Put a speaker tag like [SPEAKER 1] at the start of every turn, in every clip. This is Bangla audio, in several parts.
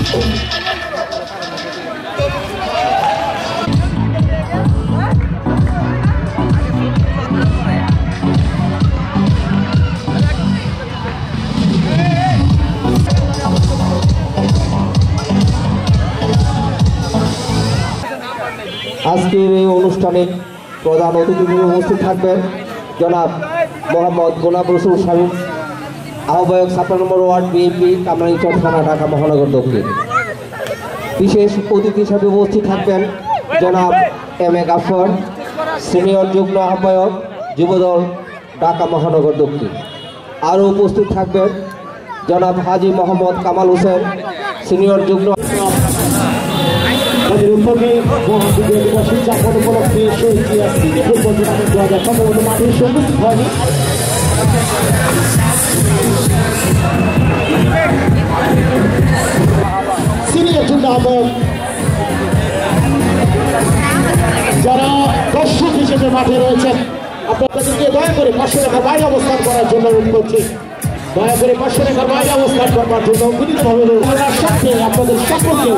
[SPEAKER 1] আজকের এই অনুষ্ঠানে প্রধান অতিথি হিসেবে উপস্থিত থাকবেন জনাব মোহাম্মদ গোলাম রসুল সাহেব, আহ্বায়ক 56 নম্বর ওয়ার্ড বিএনপি কামরাঙ্গীরচর থানা, ঢাকা মহানগর দক্ষিণ। বিশেষ অতিথি হিসেবে উপস্থিত থাকবেন জনাব এম এ গাফর, সিনিয়র যুগ্ম আহ্বায়ক যুবদল, ঢাকা মহানগর দক্ষিণ। আরও উপস্থিত থাকবেন জনাব হাজি মোহাম্মদ কামাল হোসেন, সিনিয়র যুগ্ম
[SPEAKER 2] যারা দর্শক হিসেবে মাঠে রয়েছেন আপনাদেরকে দয়া করে 500 টাকার বাইরে অবস্থান করার জন্য অনুরোধ করছি। দয়া করে 500 টাকার বাইরে অবস্থান করবার জন্য বিনীতভাবে সাথে আপনাদের সকলকে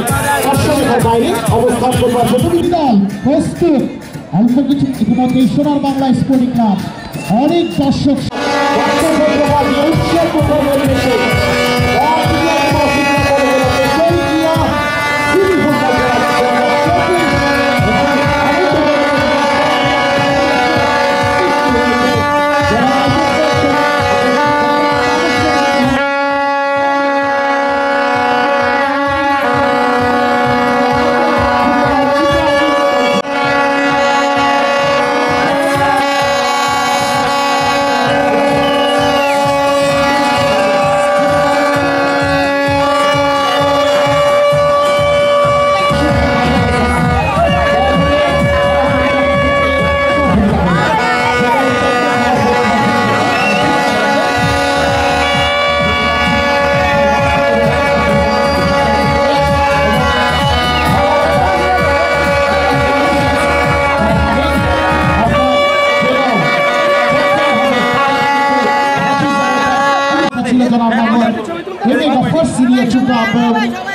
[SPEAKER 2] 500 টাকার বাইরে অবস্থান করবার জন্য বিদায় প্রস্তুত। অল্প কিছু ইতিমধ্যে সোনার বাংলা স্পোর্টিং ক্লাব অনেক দর্শক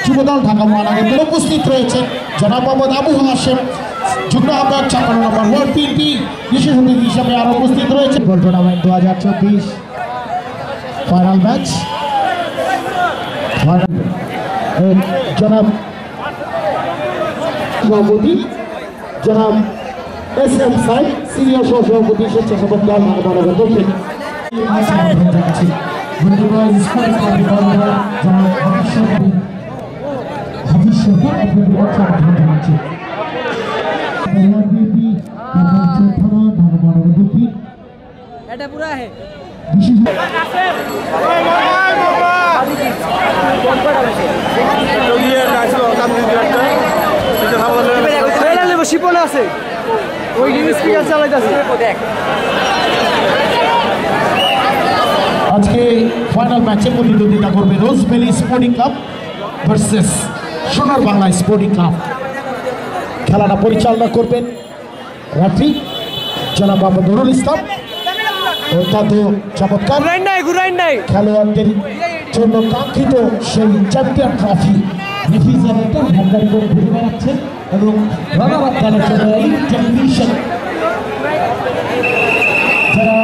[SPEAKER 2] যুবদল ঢাকা মহানগর উপস্থিত রয়েছেন জনাব মোহাম্মদ আবু হাশেম, যুগ্ম আহ্বায়ক 56 নম্বর ওয়ার্ড বিএনপি বিশেষ অতিথি হিসাবে আরো উপস্থিত রয়েছে। টুর্নামেন্ট 2024 ফাইনাল ম্যাচ জনাব সভাপতি জনাব এস এম সাইদ, সিনিয়র সহসভাপতি স্বেচ্ছাসেবক দল মহানগর দক্ষিণ।
[SPEAKER 3] শিপন আছে ওই স্পিকার চালাইতেছে।
[SPEAKER 2] আজকে ফাইনাল ম্যাচে প্রতিদ্বন্দ্বিতা করবে রোজভ্যালি স্পোর্টিং ক্লাব ভার্সেস সোনার বাংলা স্পোর্টিং ক্লাব। খেলাটা পরিচালনা করবেন রেফারি জনাব মোহাম্মদ নুরুল ইসলাম। অত্যন্ত চমৎকার খেলোয়াড়দের জন্য কাঙ্ক্ষিত সেই চ্যাম্পিয়ন ট্রফি রেফ্রিজারেটর হ্যান্ডার করে ঘুরে বেড়াচ্ছেন এবং রানার আপ দলের জন্য এই টেলিভিশন যারা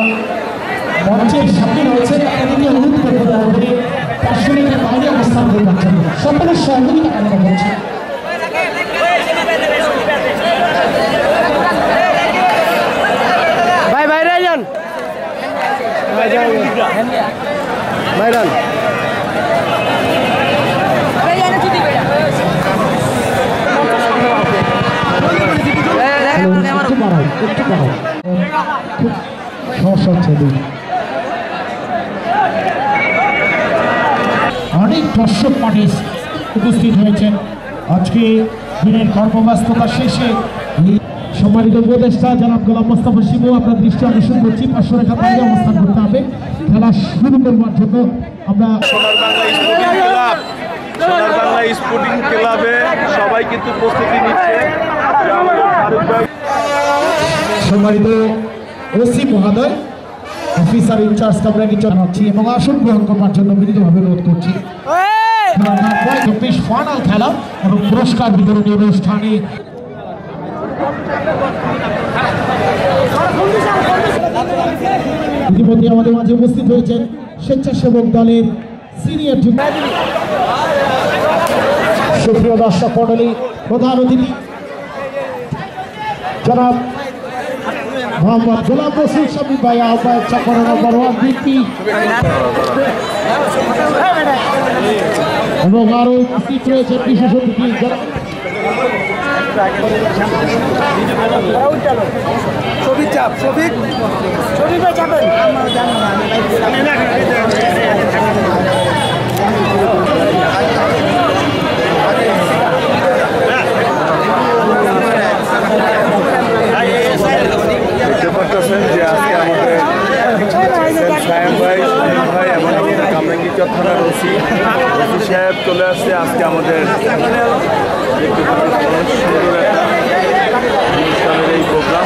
[SPEAKER 2] মঞ্চের সামনে রয়েছেন তাদেরকে অনুরোধ করতে হবে 500 টাকার বাইরে অবস্থান করবার জন্য সকলের সহযোগিতা কামনা করছি।
[SPEAKER 3] ভাই বাইরে যান, বাইরে
[SPEAKER 2] অনেক দর্শক মাঠে উপস্থিত হয়েছেন আজকে দিনের কর্মব্যস্ততা শেষে। সম্মানিত উপদেষ্টা জনাব গোলাম মোস্তফা শিবু, আপনার দৃষ্টি আকর্ষণ করছি 500 টাকা বাইরে অবস্থান করতে হবে। খেলা শুরু করবার জন্য আমরা
[SPEAKER 4] সোনার বাংলা স্পোর্টিং ক্লাবে সবাই কিন্তু প্রস্তুতি নিচ্ছে।
[SPEAKER 2] সম্মানিত ওসি মহোদয়, অফিসার ইনচার্জ কামরাঙ্গীরচর জানাচ্ছি এবং আসন গ্রহণ করবার জন্য বিনীতভাবে অনুরোধ করছি। ফাইনাল খেলা এবং পুরস্কার বিতরণী অনুষ্ঠানে ইতিমধ্যে আমাদের মাঝে উপস্থিত হয়েছেন স্বেচ্ছাসেবক দলের সিনিয়র সুপ্রিয় দর্শক মণ্ডলী, প্রধান অতিথি জনাব মোহাম্মদ গোলাম রসুল শামীম ভাই, আহ্বায়ক চক্র নম্বর 1 বিপি, এবং আরো উপস্থিত রয়েছে বিশেষ অতিথি
[SPEAKER 4] দেখতে পাচ্ছেন যে আজকে আমাদের সাহেব ভাই, সুনীল ভাই এবং কামরাঙ্গীরচর থানার ওসি সাহেব চলে আসছে আজকে আমাদের দেখতে পাচ্ছেন সুন্দর একটা অনুষ্ঠানের এই প্রোগ্রাম।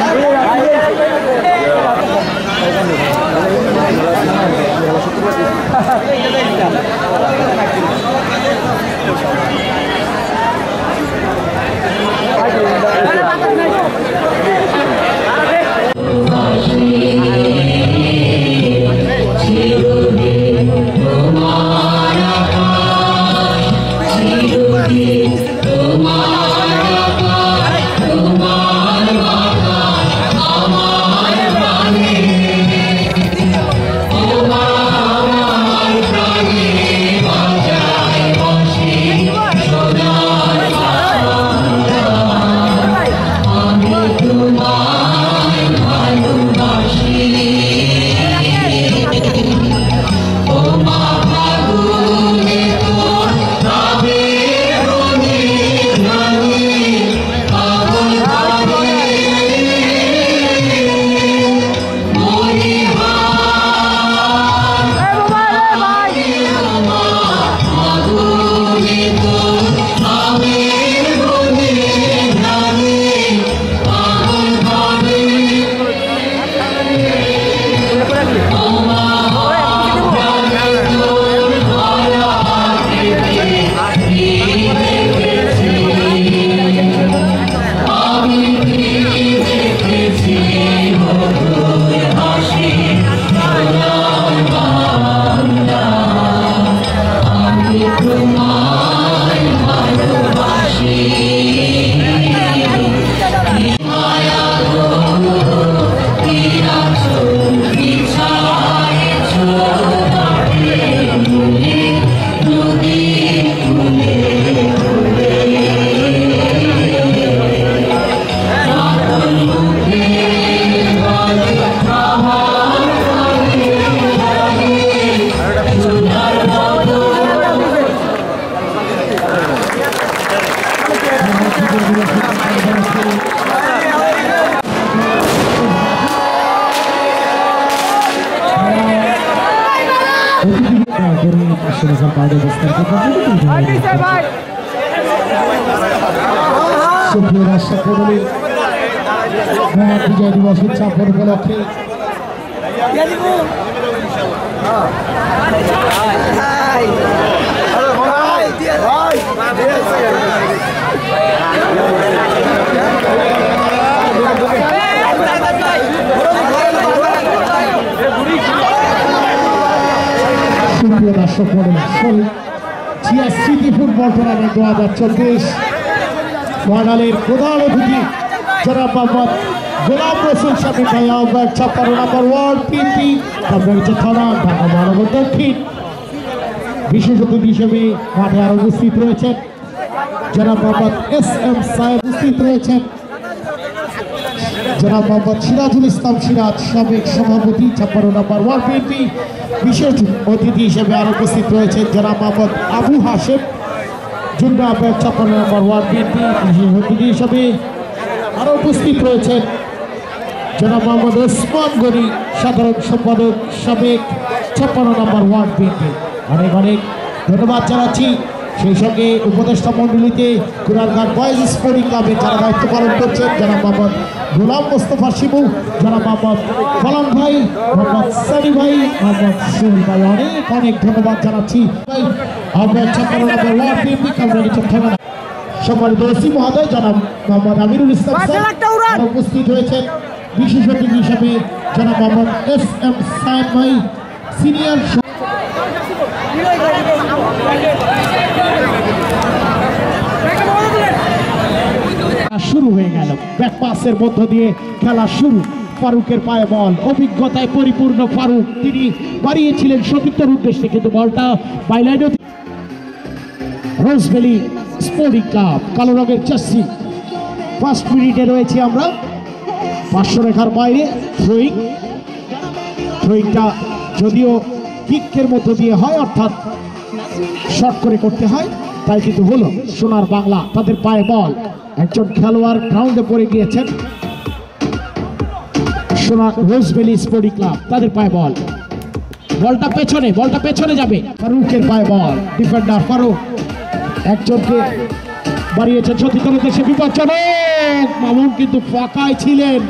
[SPEAKER 4] সুপ্রিয় দর্শক মণ্ডলী, মহান বিজয় দিবস উদযাপন উপলক্ষে সুপ্রিয় দর্শক মণ্ডলী, জিয়া স্মৃতি ফুটবল টুর্নামেন্ট 2024 ফাইনালের প্রধান অতিথি জনাব মোহাম্মদ গোলাম রসুল শামীম ভাই, আহ্বায়ক 56 নম্বর ওয়ার্ড পিপি, কামরাঙ্গীরচর থানা, ঢাকা মহানগর দক্ষিণ। বিশেষ অতিথি হিসেবে মাঠে আরো উপস্থিত রয়েছেন জনাব মোহাম্মদ SM সাহেব, উপস্থিত রয়েছেন জনাব মোহাম্মদ সিরাজুল ইসলাম সিরাজ, সাবেক সভাপতি 56 নম্বর ওয়ার্ড পিপি। বিশেষ অতিথি হিসেবে আরো উপস্থিত রয়েছেন জনাব মোহাম্মদ আবু হাশেম, যুগ্ম আহ্বায়ক 56 নম্বর ওয়ার্ড বিএনপি। বিশেষ অতিথি হিসেবে আরো উপস্থিত রয়েছেন জনাব মোহাম্মদ ওসমান গনি, সাধারণ সম্পাদক সাবেক 56 নম্বর ওয়ার্ড বিএনপি। অনেক অনেক ধন্যবাদ জানাচ্ছি সেই সঙ্গে উপদেষ্টা মন্ডলীতে কুড়ালঘাট বয়েজ স্পোর্টিং ক্লাবের যারা দায়িত্ব পালন করছেন, যারা মোহাম্মদ গোলাম মোস্তফা শিবু, যারা মোহাম্মদ ফলাম ভাই, মোহাম্মদ সানি ভাই, মোহাম্মদ সুল ভাই, অনেক অনেক ধন্যবাদ জানাচ্ছি। সম্মানিত ওসি মহোদয় জনাব মোহাম্মদ আমিরুল ইসলাম স্যার উপস্থিত হয়েছেন। বিশেষ অতিথি হিসাবে জনাব মোহাম্মদ SM সায়েম ভাই সিনিয়র। শুরু হয়ে গেল, ব্যাক পাসের মধ্য দিয়ে খেলা শুরু। ফারুকের পায়ে বল, অভিজ্ঞতায় পরিপূর্ণ ফারুক, তিনি বাড়িয়েছিলেন সতীর্থের উদ্দেশ্যে, কিন্তু বলটা বাইলাইনে। রোজভ্যালি স্পোর্টিং ক্লাব কালো রঙের জার্সি, ফার্স্ট মিনিটে রয়েছে আমরা। 500 রেখার বাইরে থ্রোয়িংটা যদিও কিকের মধ্য দিয়ে হয়, অর্থাৎ শর্ট করে করতে হয়, তাই কিন্তু হলো। সোনার বাংলা তাদের পায়ে বল, একজন খেলোয়াড় গ্রাউন্ডে পড়ে গিয়েছেন। রোজভ্যালি স্পোর্টিং ক্লাব তাদের পায়ে বল, বলটা পেছনে যাবে। ফারুকের পায়ে বল, ডিফেন্ডার ফারুক একজনকে বাড়িয়েছেন সতীর্থের উদ্দেশ্যে, বিপজ্জনক। মামুন কিন্তু ফাঁকায় ছিলেন,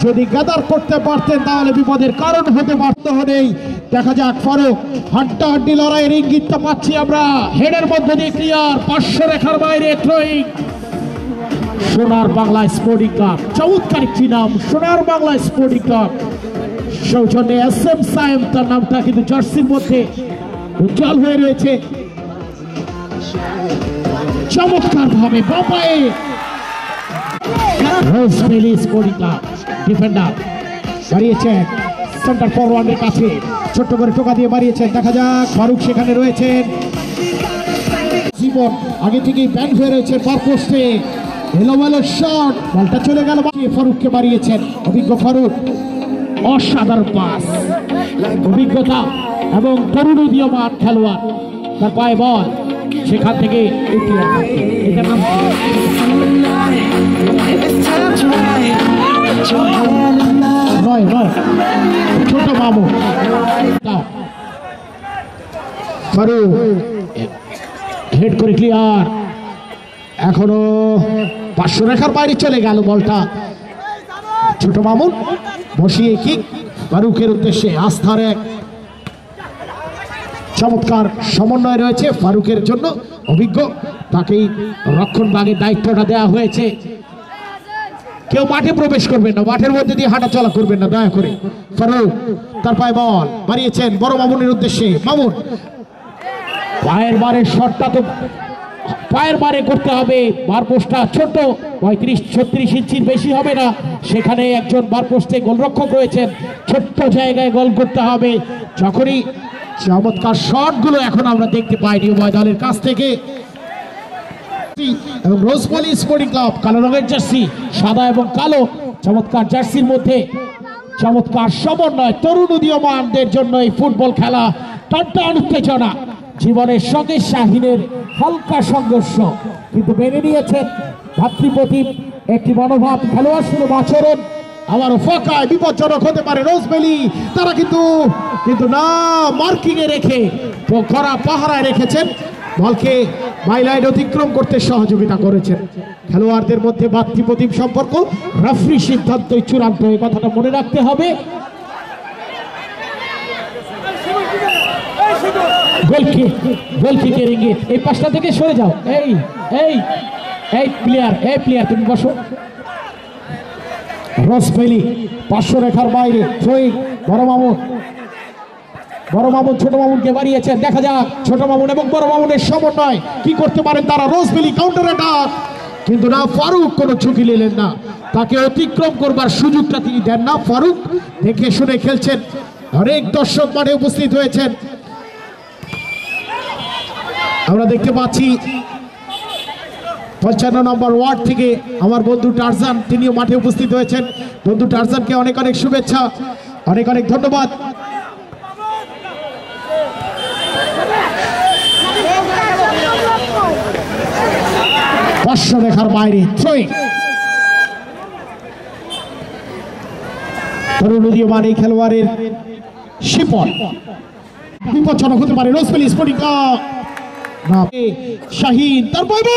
[SPEAKER 4] যদি গাদার করতে পারতেন তাহলে বিপদের কারণ হতে পারত। হলেই দেখা যাক ফারুক, হাড্ডাহাড্ডি লড়াইয়ের ইঙ্গিতটা পাচ্ছি আমরা। হেডের মধ্যে দিয়ে ক্লিয়ার, 500 রেখার বাইরে থ্রোয়িং। সোনার বাংলা স্পোর্টিং ক্লাব, চমৎকার একটি নাম, সোনার বাংলা স্পোর্টিং ক্লাব। সৌজন্যে SM সায়েম, তার নামটা কিন্তু জার্সির মধ্যে উজ্জ্বল হয়ে রয়েছে। চমৎকার ভাবে বাপায়ে রোজভ্যালি স্পোর্টিং ক্লাব ডিফেন্ডার বাড়িয়েছেন সেন্টার ফরওয়ার্ডের কাছে, ছোট্ট করে টোকা দিয়ে বাড়িয়েছেন। দেখা যাক ফারুক সেখানে রয়েছেন। জীবন আগে থেকেই ব্যান হয়ে রয়েছে ফার পোস্টে, এলোমেলো শট, বলটা চলে গেল। ফারুককে বাড়িয়েছেন, অভিজ্ঞ ফারুক, অসাধারণ পাস, অভিজ্ঞতা এবং তরুণ উদীয়মান খেলোয়াড়, তার পায়ে বল, সেখান থেকে ছোট মামু ফারুক হেড করে ক্লিয়ার, এখনো 500 রেখার বাইরে চলে গেল বলটা। ছোট মামুন বসিয়ে কিক ফারুকের উদ্দেশ্যে, আস্থার এক চমৎকার সমন্বয় রয়েছে ফারুকের জন্য, অভিজ্ঞ, তাকেই রক্ষণ ভাগের দায়িত্বটা দেওয়া হয়েছে। কেউ মাঠে প্রবেশ করবেন না, মাঠের মধ্যে দিয়ে হাঁটা চলা করবেন না দয়া করে। ফারুক তার পায়ে বল বাড়িয়েছেন বড় মামুনের উদ্দেশ্যে, মামুন পায়ের বারের শটটা তো পায়ের বারে করতে হবে। বারপোস্টটা ছোট, 35-36 ইঞ্চির বেশি হবে না, সেখানে একজন বারপোস্টে গোলরক্ষক রয়েছেন, ছোট্ট জায়গায় গোল করতে হবে। যখনই চমৎকার শটগুলো এখন আমরা দেখতে পাইনি উভয় দলের কাছ থেকে। এবং রোজভ্যালি স্পোর্টিং ক্লাব কালো রঙের জার্সি, সাদা এবং কালো, চমৎকার জার্সির মধ্যে চমৎকার সমন্বয়। তরুণ উদীয়মানদের জন্য এই ফুটবল খেলা টানটান উত্তেজনা, জীবনের সঙ্গে শাহিনের হালকা সংঘর্ষ, কিন্তু মেনে নিয়েছেন ভাতৃপ্রতিম একটি মনোভাব। খেলোয়াড় সুলভ আচরণ, আবারও ফাঁকায় বিপজ্জনক হতে পারে রোজভ্যালি, তারা কিন্তু না মার্কিং এ রেখে কড়া পাহারায় রেখেছেন, বলকে বাইলাইন অতিক্রম করতে সহযোগিতা করেছেন। খেলোয়াড়দের মধ্যে ভাতৃপ্রতিম সম্পর্ক, রেফারি সিদ্ধান্তই চূড়ান্ত, এই কথাটা মনে রাখতে হবে। গোলকিকের ইঙ্গিত, এই পাশটা থেকে সরে যাও। এই প্লেয়ার তুমি বসো। রোজভ্যালি 500 রেখার বাইরে থ্রোয়িং, বড় মামুন ছোট মামুনকে বাড়িয়েছেন। দেখা যাক ছোট মামুন এবং বড় মামুনের সমন্বয় কি করতে পারেন তারা। রোজভ্যালি কাউন্টার অ্যাটাক, কিন্তু না, ফারুক কোনো ঝুঁকি নিলেন না, তাকে অতিক্রম করবার সুযোগটা তিনি দেন না। ফারুক দেখে শুনে খেলছেন, অনেক দর্শক মাঠে উপস্থিত হয়েছেন। আমরা দেখতে পাচ্ছি 55 নম্বর ওয়ার্ড থেকে আমার বন্ধু টারজান, তিনিও মাঠে উপস্থিত হয়েছেন। বন্ধু টারজানকে অনেক অনেক শুভেচ্ছা, অনেক অনেক ধন্যবাদ। পাঁচশো রেখার বাইরে থ্রোয়িং, তরুণ উদীয়মান এই খেলোয়াড়ের শিপন, বিপজ্জনক হতে পারে রোজভ্যালি স্পোর্টিং ক্লাব। না শাহিন তার বল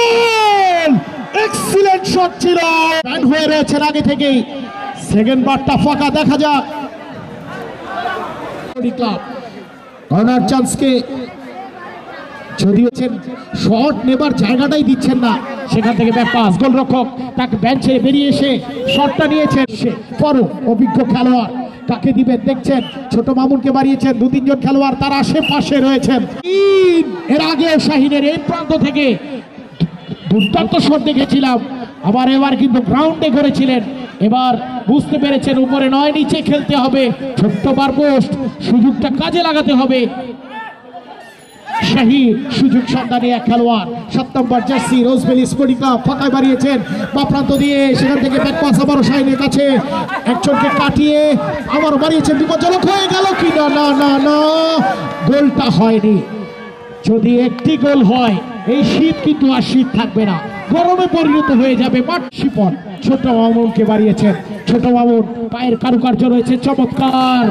[SPEAKER 4] এক্সিলেন্ট শট ছিল, ব্যান হয়ে রয়েছেন আগে থেকেই। সেকেন্ড বারটা ফাঁকা, দেখা যাক ক্লাব কর্নার চান্সকে যদিও শট নেবার জায়গাটাই দিচ্ছেন না, সেখান থেকে ব্যাক পাস, গোলরক্ষক তাকে বেঞ্চে বেরিয়ে এসে শটটা নিয়েছেন। পরও অভিজ্ঞ খেলোয়াড় কাকে দিবেন দেখছেন, ছোট মামুনকে বাড়িয়েছেন, 2-3 জন খেলোয়াড় তার আশেপাশে রয়েছেন। এর আগে শাহিনের এই প্রান্ত থেকে দুর্দান্ত শট দেখেছিলাম, আবার এবার কিন্তু গ্রাউন্ডে করেছিলেন। এবার বুঝতে পেরেছেন উপরে নয়, নিচে খেলতে হবে, ছোট্ট বার পোস্ট, সুযোগটা কাজে লাগাতে হবে। শাহিন সুযোগ সন্ধানে এক খেলোয়াড়, 7 নম্বর জার্সি রোজভ্যালি স্পোর্টিং ক্লাব, ফাঁকায় বাড়িয়েছেন বা প্রান্ত দিয়ে, সেখান থেকে ব্যাক পাস আবারও শাহিনের কাছে, একজনকে কাটিয়ে আবারও বাড়িয়েছেন, বিপজ্জনক হয়ে গেল কি না, না না না গোলটা হয়নি। যদি একটি গোল হয় এই শীত কিন্তু আর শীত থাকবে না, গরমে পরিণত হয়ে যাবে মাঠ। শিপন ছোট মামুনকে বাড়িয়েছেন, ছোট মামুন পায়ের কারুকার্য রয়েছে চমৎকার,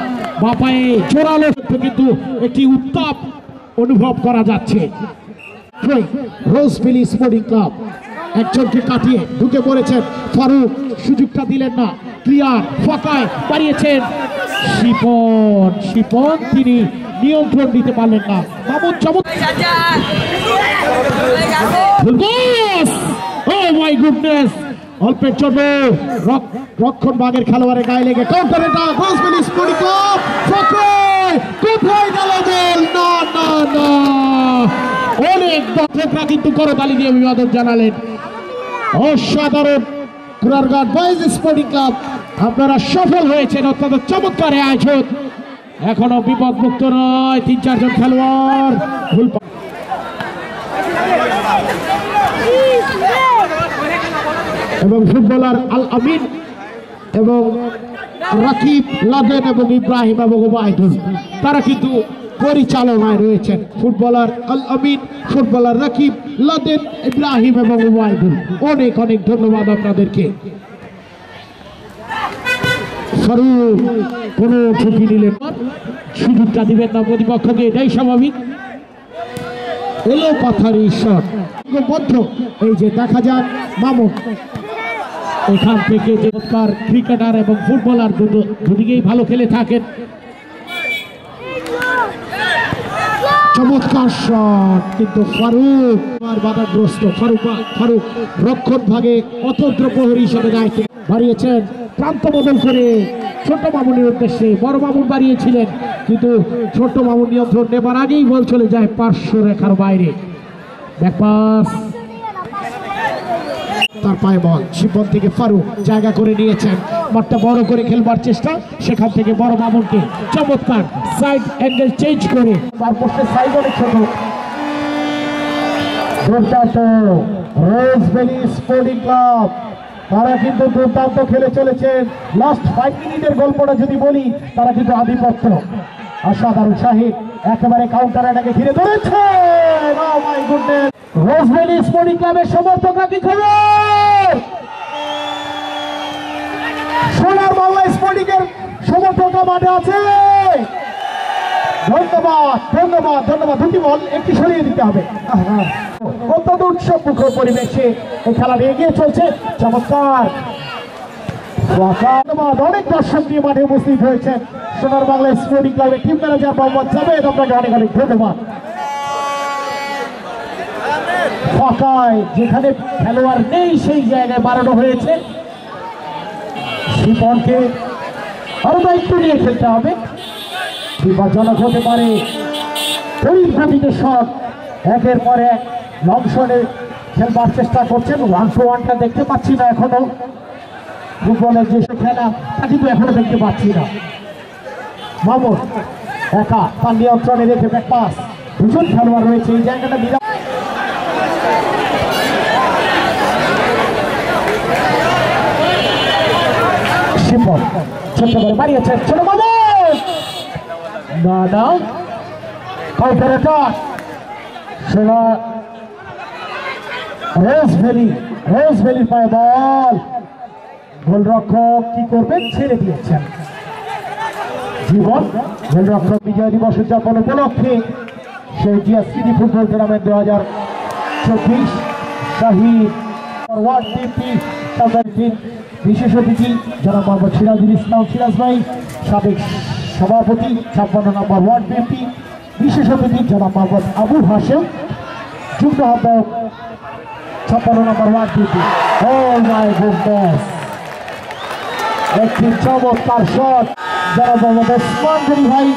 [SPEAKER 4] বা পায়ে জোরালো, কিন্তু একটি উত্তাপ অনুভব করা যাচ্ছে। রোজভ্যালি স্পোর্টিং ক্লাব একজনকে কাটিয়ে ঢুকে পড়েছেন, ফারুক সুযোগটা দিলেন না, ক্লিয়ার ফাঁকায় বাড়িয়েছেন শিপন, শিপন তিনি নিয়ন্ত্রণ দিতে পারলেন না। মামুন অল্পের জন্য রক্ষণ ভাগের খেলোয়াড়ের গায়ে লেগে counter attack, Rose Valley sporting club কোথায় গেল বল, না না না, অনেক দর্শকরা কিন্তু করতালি দিয়ে অভিবাদন জানালেন। অসাধারণ কুরারঘাট বয়েজ স্পোর্টিং ক্লাব, আপনারা সফল হয়েছেন, অত্যন্ত চমৎকার আয়োজন। এখনো বিপদ মুক্ত নয়, 3-4 জন খেলোয়াড় ভুল এবং ফুটবলার আল আমিন এবং রাকিব, লাদেন এবং ইব্রাহিম এবং ওবায়দুল, তারা কিন্তু পরিচালনায় রয়েছেন। ফুটবলার আল আমিন, ফুটবলার রাকিব, লাদেন, ইব্রাহিম এবং ওবায়দুল, অনেক অনেক ধন্যবাদ আপনাদেরকে। ফারুক কোন ঝুঁকি নিলেন, সুযোগটা দিবেন না প্রতিপক্ষকে, এটাই স্বাভাবিক। এলো পাথারি শট বদ্ধ, এই যে দেখা যাক মামুন এখান থেকে চমৎকার ক্রিকেটার এবং ফুটবলার দুদিকেই ভালো খেলে থাকেন। চমৎকার শট, কিন্তু ফারুক বাধাগ্রস্ত। ফারুক রক্ষণ ভাগে অতন্ত্র প্রহরী হিসেবে দায়িত্ব বাড়িয়েছেন, প্রান্ত বদল করে ছোট মামুনের উদ্দেশ্যে। বড় মামুন বাড়িয়েছিলেন, কিন্তু ছোট মামুন নিয়ন্ত্রণ নেবার আগেই বল চলে যায় পার্শ্ব রেখার বাইরে। ব্যাক পাস, তার পায়ে বল, শিপন থেকে ফারুক জায়গা করে নিয়েছেন, মাঠটা বড় করে খেলবার চেষ্টা, সেখান থেকে বড় মামুনকে চমৎকার সাইড অ্যাঙ্গেল চেঞ্জ করে তার পোস্টের সাইড অনেক ছোট। রোজভ্যালি স্পোর্টিং ক্লাব তারা কিন্তু দুর্দান্ত খেলে চলেছেন। লাস্ট 5 মিনিটের গল্পটা যদি বলি, তারা কিন্তু আধিপত্য। অসাধারণ শাহিদ একেবারে কাউন্টার অ্যাটাকে ঘিরে ধরেছে। রোজভ্যালি স্পোর্টিং ক্লাবের সমর্থকরা কি খবর? সোনার বাংলা স্পোর্টিং এর সমর্থকরা মাঠে আছে। ধন্যবাদ ধন্যবাদ ধন্যবাদ। দুটি বল একটি সরিয়ে দিতে হবে। অত্যন্ত উৎসব মুখর পরিবেশে এই খেলাটি এগিয়ে চলছে। চমৎকার, ধন্যবাদ। অনেক দর্শক নিয়ে মাঠে উপস্থিত হয়েছেন সোনার বাংলা স্পোর্টিং ক্লাবের টিম ম্যানেজার মোহাম্মদ জাভেদ, আপনাকে অনেক অনেক ধন্যবাদ। ফাঁকায় যেখানে খেলোয়াড় নেই সেই জায়গায় বাড়ানো হয়েছে। শিপনকে আরো দায়িত্ব নিয়ে খেলতে হবে, বিপজ্জনক হতে পারে। পরিঘটিত শট, একের পর এক লং শটে খেলবার চেষ্টা করছেন। 1-to-1টা দেখতে পাচ্ছি না এখনো, ফুটবলের যে খেলা তা কিন্তু এখনো দেখতে পাচ্ছি না। মামুন একা তার নিয়ন্ত্রণে রেখে ব্যাক পাস, দুজন খেলোয়াড় রয়েছে এই জায়গাটা। শিপন ছোট্ট করে বাড়িয়েছেন, ছোট মামুন না কাউন্টার অ্যাটাক। রোজভ্যালির পায়ে বল, গোলরক্ষক কি করবেন, ছেড়ে দিয়েছেন। জীবন গোলরক্ষক বিজয় দিবস উদযাপন উপলক্ষে Zia city football tournament 2024 Shahid ward BNP সাধারণ বিশেষ অতিথি জনাব মোহাম্মদ সিরাজুল ইসলাম সিরাজ ভাই, সাবেক সভাপতি 56 নম্বর ওয়ার্ড বিএনপি, বিশেষ অতিথি জনাব মোহাম্মদ আবু হাশেম, যুগ্ম আহ্বায়ক 56 নম্বর ward BNP. Oh my goodness, একটি চমৎকার শট জনাব মোহাম্মদ ওসমান গনি ভাই,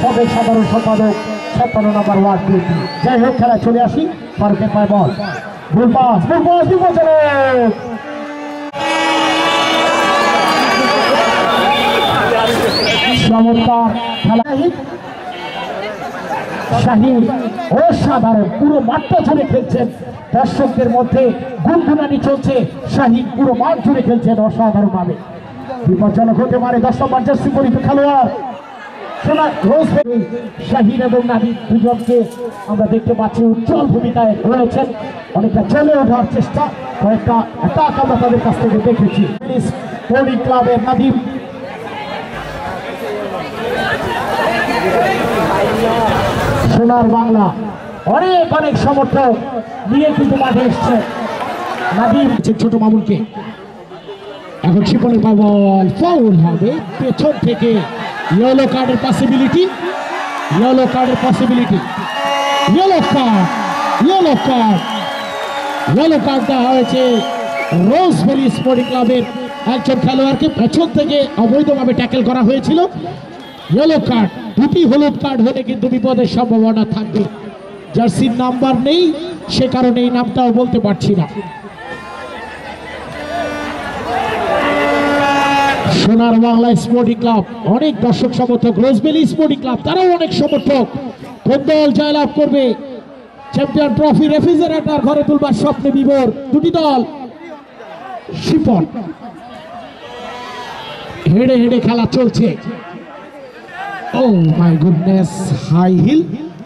[SPEAKER 4] সাবেক সাধারণ সম্পাদক 56 নম্বর ওয়ার্ড বিএনপি। যাই হোক, খেলা চলে আসি, ফারুকের পায় বল, ভুল পাস বিপজ্জনক। চমৎকার খেলা, শাহিদ অসাধারণ, পুরো মাঠটা জুড়ে খেলছেন, দর্শকদের মধ্যে গুনগুনানি চলছে, শাহিদ পুরো মাঠ জুড়ে খেলছেন অসাধারণ ভাবে। বিপজ্জনক হতে পারে 10 নম্বর জার্সি পরিহিত খেলোয়াড় শাহিদ এবং নাদিম দুজনকে আমরা দেখতে পাচ্ছি উজ্জ্বল ভূমিকায় রয়েছেন, অনেকটা চলে ওঠার চেষ্টা, কয়েকটা অ্যাটাক আমরা তাদের কাছ থেকে দেখেছি। স্পোর্টিং ক্লাবের নাদিম, সোনার বাংলা অনেক অনেক সমর্থক নিয়ে কিন্তু মাঠে এসছে। নাদিম ছোট মামুনকে, এখন শিপনের বল, ফাউল হবে পেছন থেকে, ইয়েলো কার্ডের পসিবিলিটি, ইয়েলো কার্ডের possibility, yellow card, yellow card, yellow card দেওয়া হয়েছে রোজভ্যালি স্পোর্টিং ক্লাবের একজন খেলোয়াড়কে, পেছন থেকে অবৈধভাবে ট্যাকেল করা হয়েছিল। ইয়েলো কার্ড, দুটি হলুদ কার্ড হলে কিন্তু বিপদের সম্ভাবনা থাকবে। জার্সির নাম্বার নেই, সে কারণে এই নামটাও বলতে পারছি না। সোনার বাংলা স্পোর্টিং ক্লাব অনেক দর্শক সমর্থক, রোজভ্যালি স্পোর্টিং ক্লাব তারাও অনেক সমর্থক। কোন দল জয়লাভ করবে? চ্যাম্পিয়ন ট্রফি রেফ্রিজারেটর ঘরে তুলবার স্বপ্নে বিভোর দুটি দল। শিপন হেডে হেডে খেলা চলছে। Oh my goodness, high heel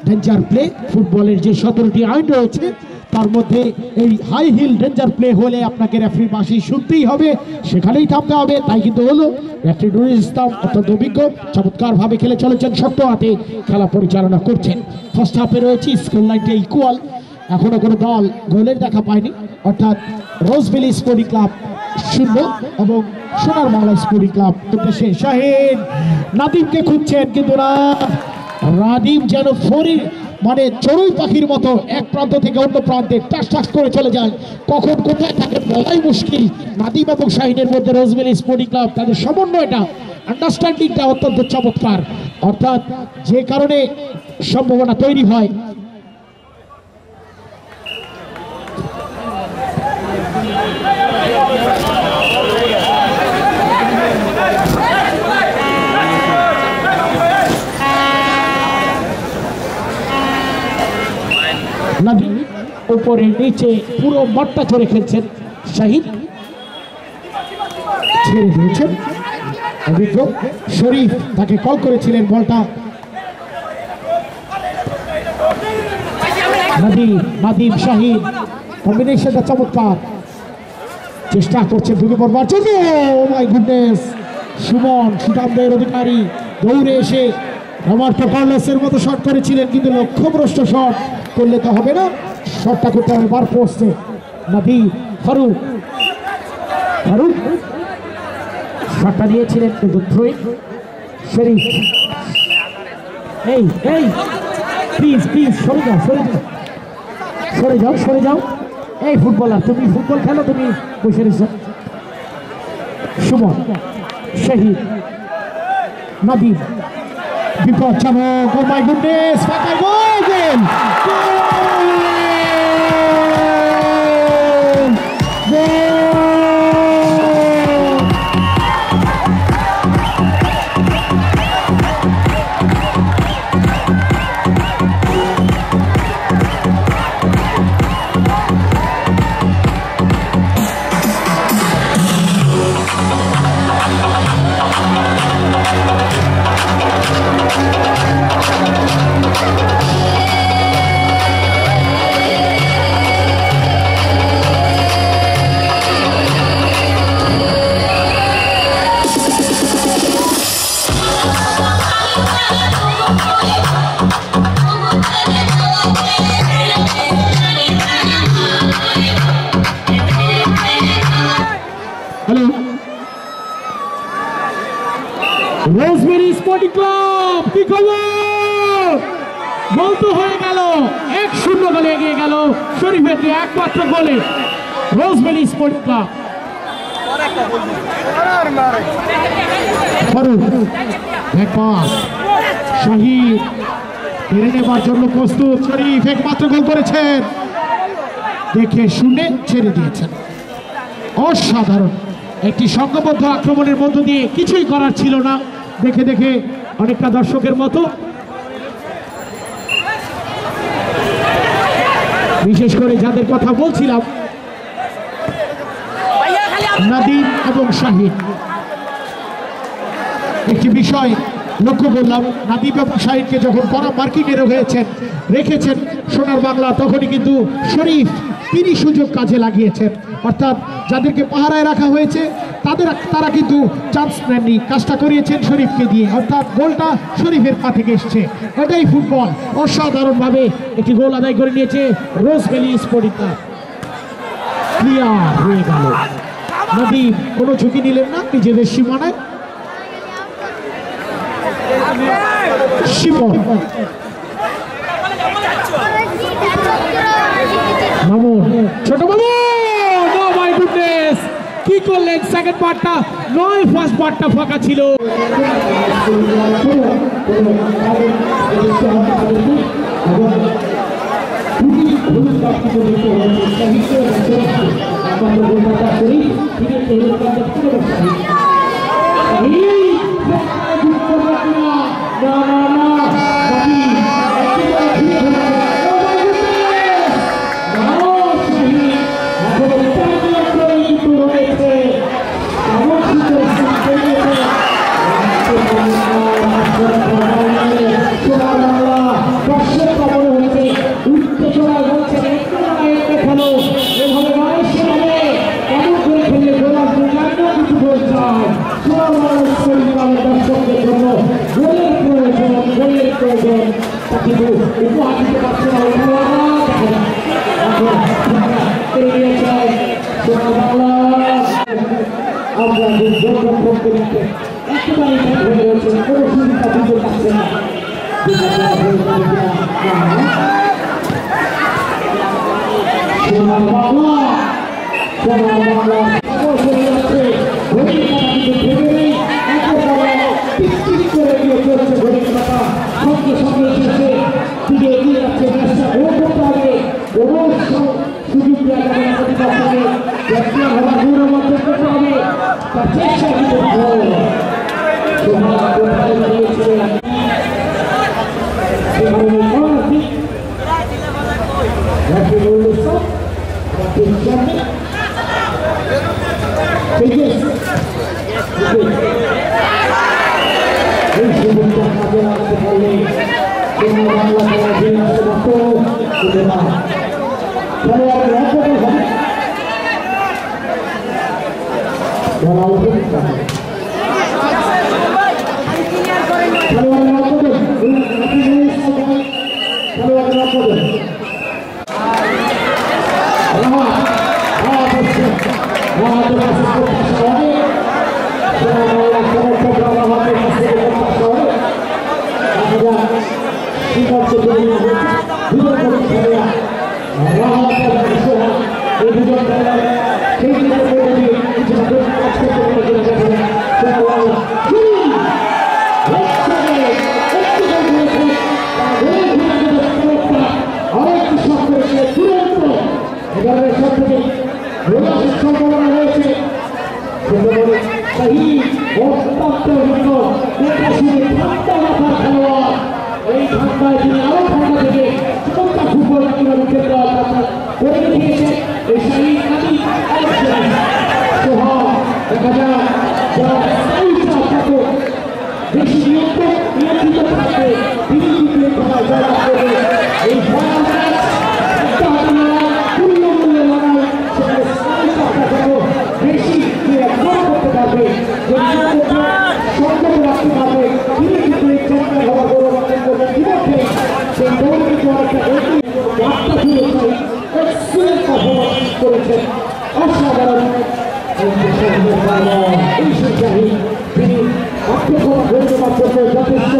[SPEAKER 4] danger play, ফুটবলের যে 17টি আইন রয়েছে তার মধ্যে এই হাই হিল ডেঞ্জার প্লে হলে আপনাকে রেফারির বাঁশি শুনতেই হবে, সেখানেই থামতে হবে, তাই কিন্তু হলো। রেফারি নুরুল ইসলাম অত্যন্ত অভিজ্ঞ, চমৎকার ভাবে খেলে চলেছেন, শক্ত হাতে খেলা পরিচালনা করছেন। ফার্স্ট হাফে রয়েছে স্কোর লাইনটা ইকুয়াল, এখনো কোনো দল গোলের দেখা পায়নি, অর্থাৎ রোজভ্যালি স্পোর্টিং ক্লাব 0 এবং সোনার বাংলা স্পোর্টিং ক্লাব শেষ। শাহিদ নাদিমকে খুঁজছেন কিন্তু না, নাদিম যেন ফরির মানে চড়ুই পাখির মতো এক প্রান্ত থেকে অন্য প্রান্তে টাস টাস করে চলে যায়, কখন কোথায় থাকে বলাই মুশকিল। নাদিম এবং শাহিনের মধ্যে রোজভ্যালি স্পোর্টিং ক্লাব তাদের সমন্বয়টা, আন্ডারস্ট্যান্ডিংটা অত্যন্ত চমৎকার, অর্থাৎ যে কারণে সম্ভাবনা তৈরি হয়। নাদিম উপরে নিচে পুরো মাঠটা চড়ে খেলছেন, শাহিদ ছেড়ে দিয়েছেন, অভিজ্ঞ শরীফ তাকে কল করেছিলেন বলটা। নাদিম শাহিদ কম্বিনেশনটা চমৎকার, চেষ্টা করছেন ঢুকে পড়বার জন্য। ও মাই গুডনেস, সুমন সুঠামদের অধিকারী দৌড়ে এসে রবার্টো কার্লোসের মতো শট করেছিলেন, কিন্তু লক্ষ্যভ্রষ্ট শট করলে তো হবে না, শটটা করতে হবে বার পোস্টে। নাদিম ফারুক, ফারুক শটটা নিয়েছিলেন কিন্তু থ্রোইং। শরীফ, এই এই প্লিজ প্লিজ সরে যাও, সরে যাও, সরে যাও, সরে যাও। এই ফুটবলার, তুমি ফুটবল খেলো, তুমি বসে রয়েছো। সুমন, শহীদ, নাদিম, বিপজ্জনক, ও মাই গুডনেস, ফাঁকা গোল, গোল, স্পোর্টিং ক্লাব। কি খবর? গোল তো হয়ে গেল, 1-0 গোলে এগিয়ে গেল শরীফের একমাত্র গোলে রোজভ্যালি স্পোর্টিং ক্লাব। শাহিদ কেড়ে নেবার জন্য প্রস্তুত। শরীফ একমাত্র গোল করেছেন, দেখে শুনে ছেড়ে দিয়েছেন। অসাধারণ একটি সংঘবদ্ধ আক্রমণের মধ্য দিয়ে কিছুই করার ছিল না, দেখে দেখে অনেকটা দর্শকের মতো। বিশেষ করে যাদের কথা বলছিলাম, নাদিম এবং শাহিদ, একটি বিষয় লক্ষ্য করলাম, নাদিম এবং শাহিদকে যখন কড়া মার্কিংয়ে রেখেছেন সোনার বাংলা, তখনই কিন্তু শরীফ তিনি সুযোগ কাজে লাগিয়েছেন। অর্থাৎ যাদেরকে পাহারায় রাখা হয়েছে তারা কিন্তু চান্স নেননি, কাজটা করিয়েছেন শরীফকে দিয়ে, অর্থাৎ গোলটা শরীফের পা থেকে এসছে। এটাই ফুটবল। অসাধারণভাবে একটি গোল আদায় করে নিয়েছে রোজভ্যালি স্পোর্টিং ক্লাব। ক্লিয়ার হয়ে গেল। নাদিম কোনো ঝুঁকি নিলেন না নিজেদের সীমানায়। শিপন মামুন, ছোট মামুন, নো মাই গুডনেস, কি করলেন? সেকেন্ড পার্টটা নয়, ফার্স্ট পার্টটা ফাঁকা ছিল। আত্মসভা ঘোষণা করতে যথেষ্ট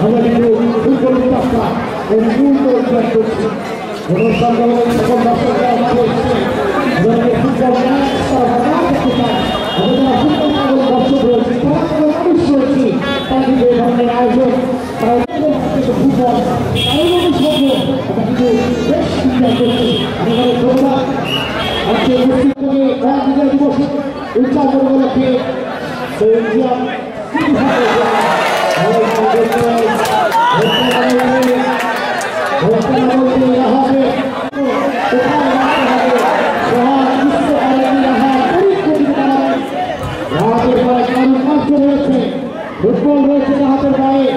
[SPEAKER 4] আমরা কিন্তু ফুটবল রাস্তা এই মূল উদ্যোগ করছি অনুষ্ঠান সকল দর্শকরা আমাদের ফুটবল ম্যাচ করতে চান আমাদের ফুটবল পাগল দর্শক রয়েছে মানুষ রয়েছে তাদের এই ধরনের আয়োজন ফুটবল কিন্তু বেশ সুন্দর করছে আমাদের ধন্যবাদ আজকে উপস্থিত থেকে বিজয় দিবস উদযাপন উপলক্ষে ফুটবল রয়েছে হাতের গায়ে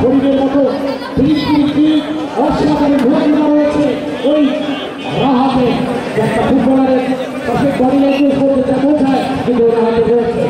[SPEAKER 4] শরীরের মতো অসাধারণ ভূমিকা রয়েছে ওই রাহাতে একটা ফুটবলারের পাশে বডি ল্যাঙ্গুয়েজ করতে বোঝায় কিন্তু ওর হাতে রয়েছে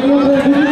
[SPEAKER 4] Gracias.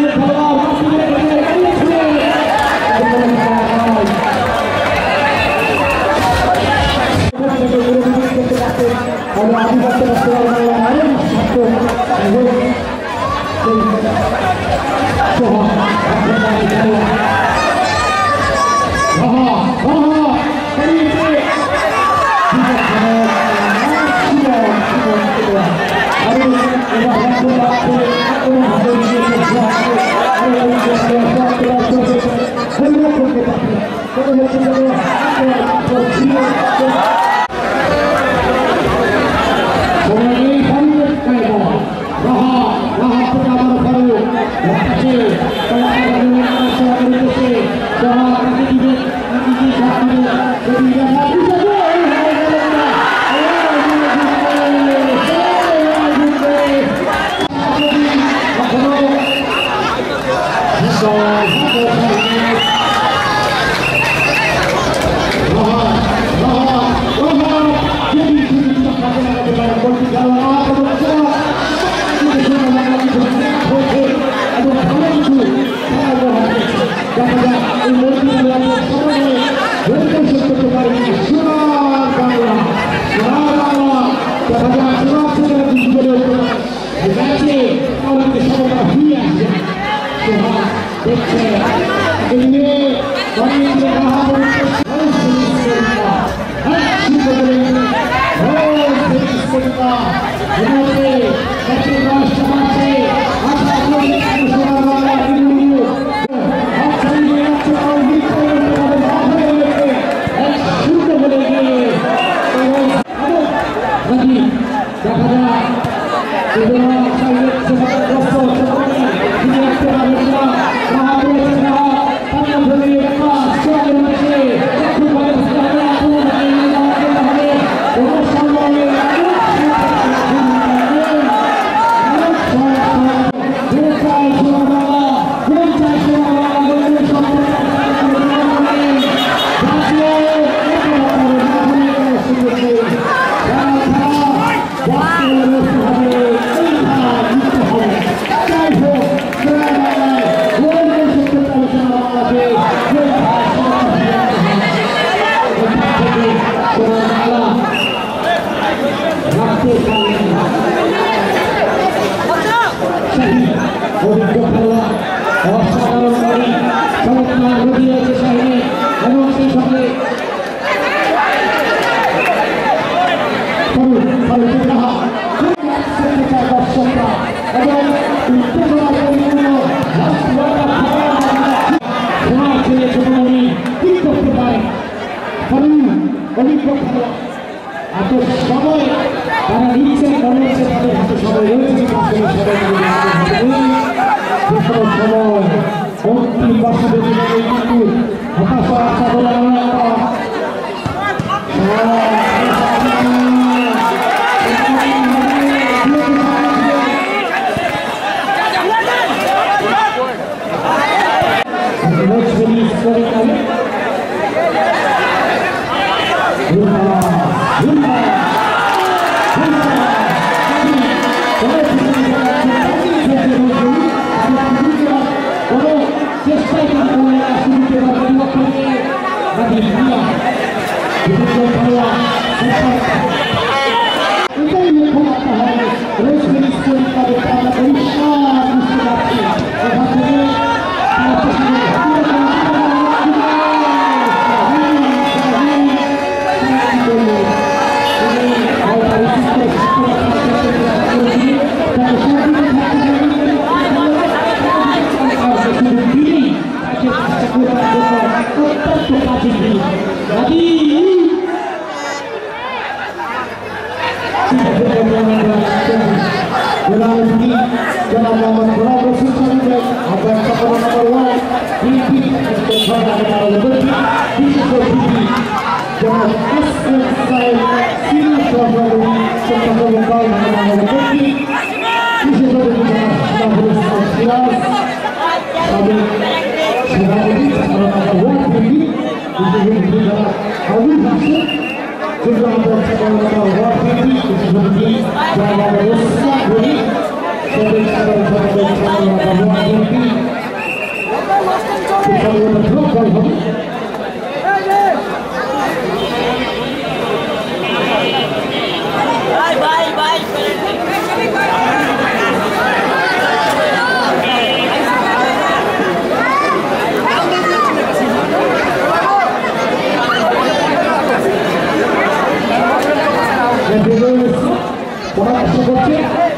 [SPEAKER 4] Yes!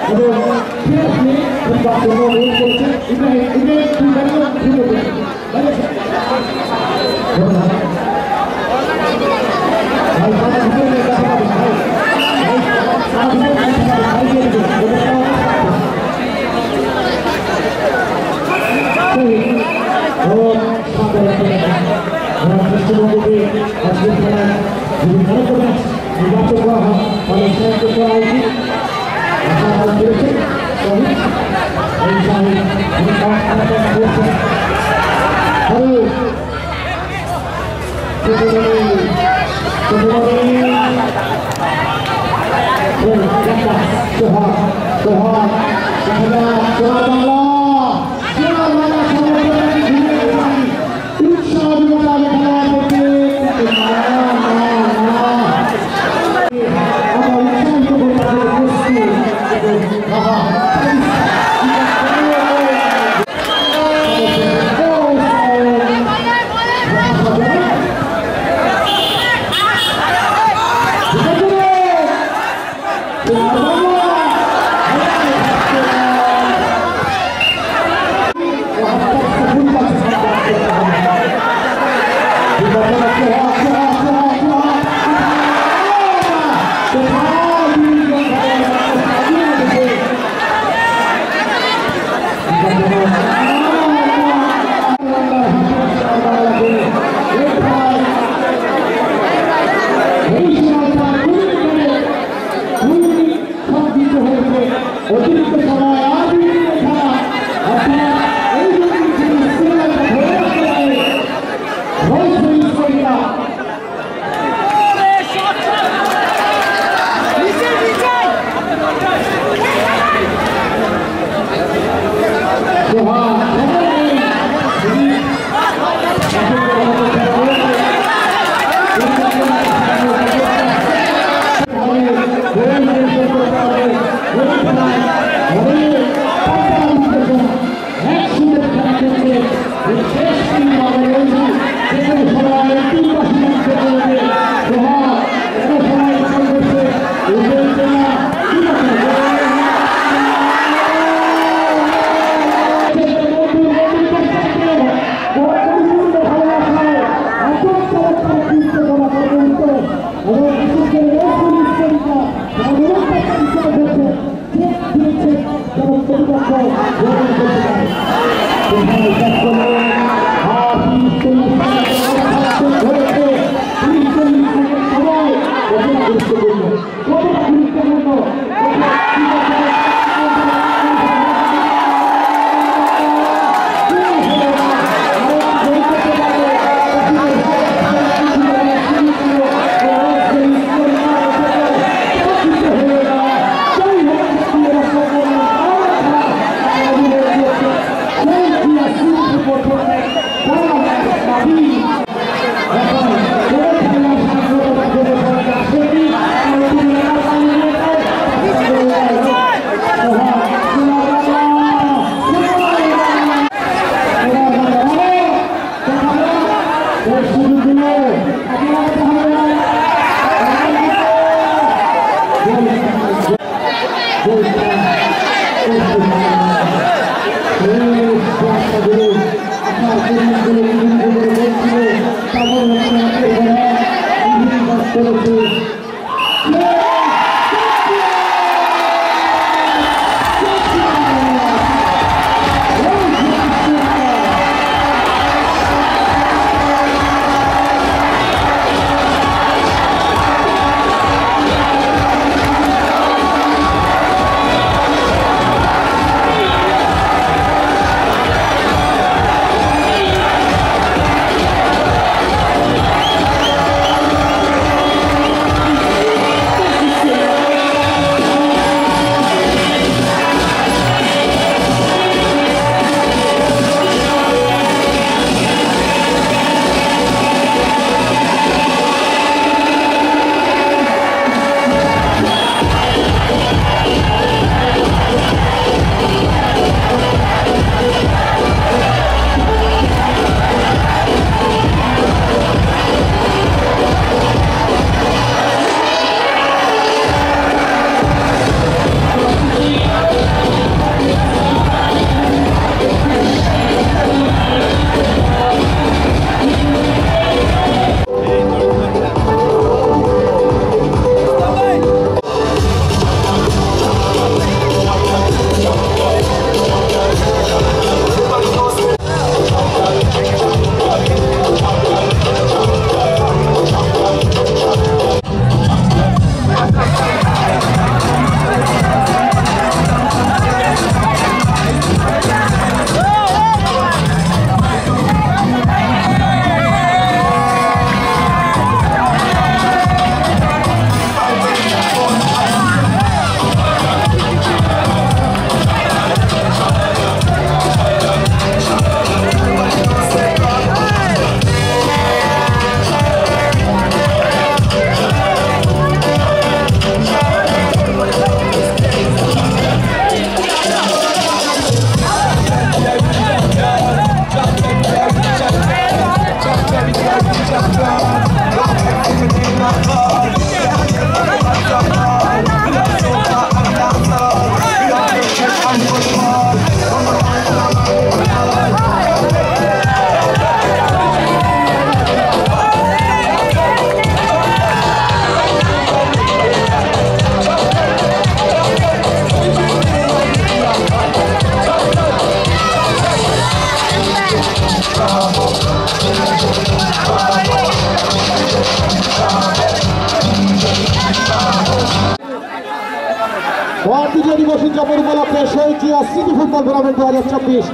[SPEAKER 4] বিজয় দিবস উদযাপন উপলক্ষে শহীদ সিটি ফুটবল টুর্নামেন্ট 2024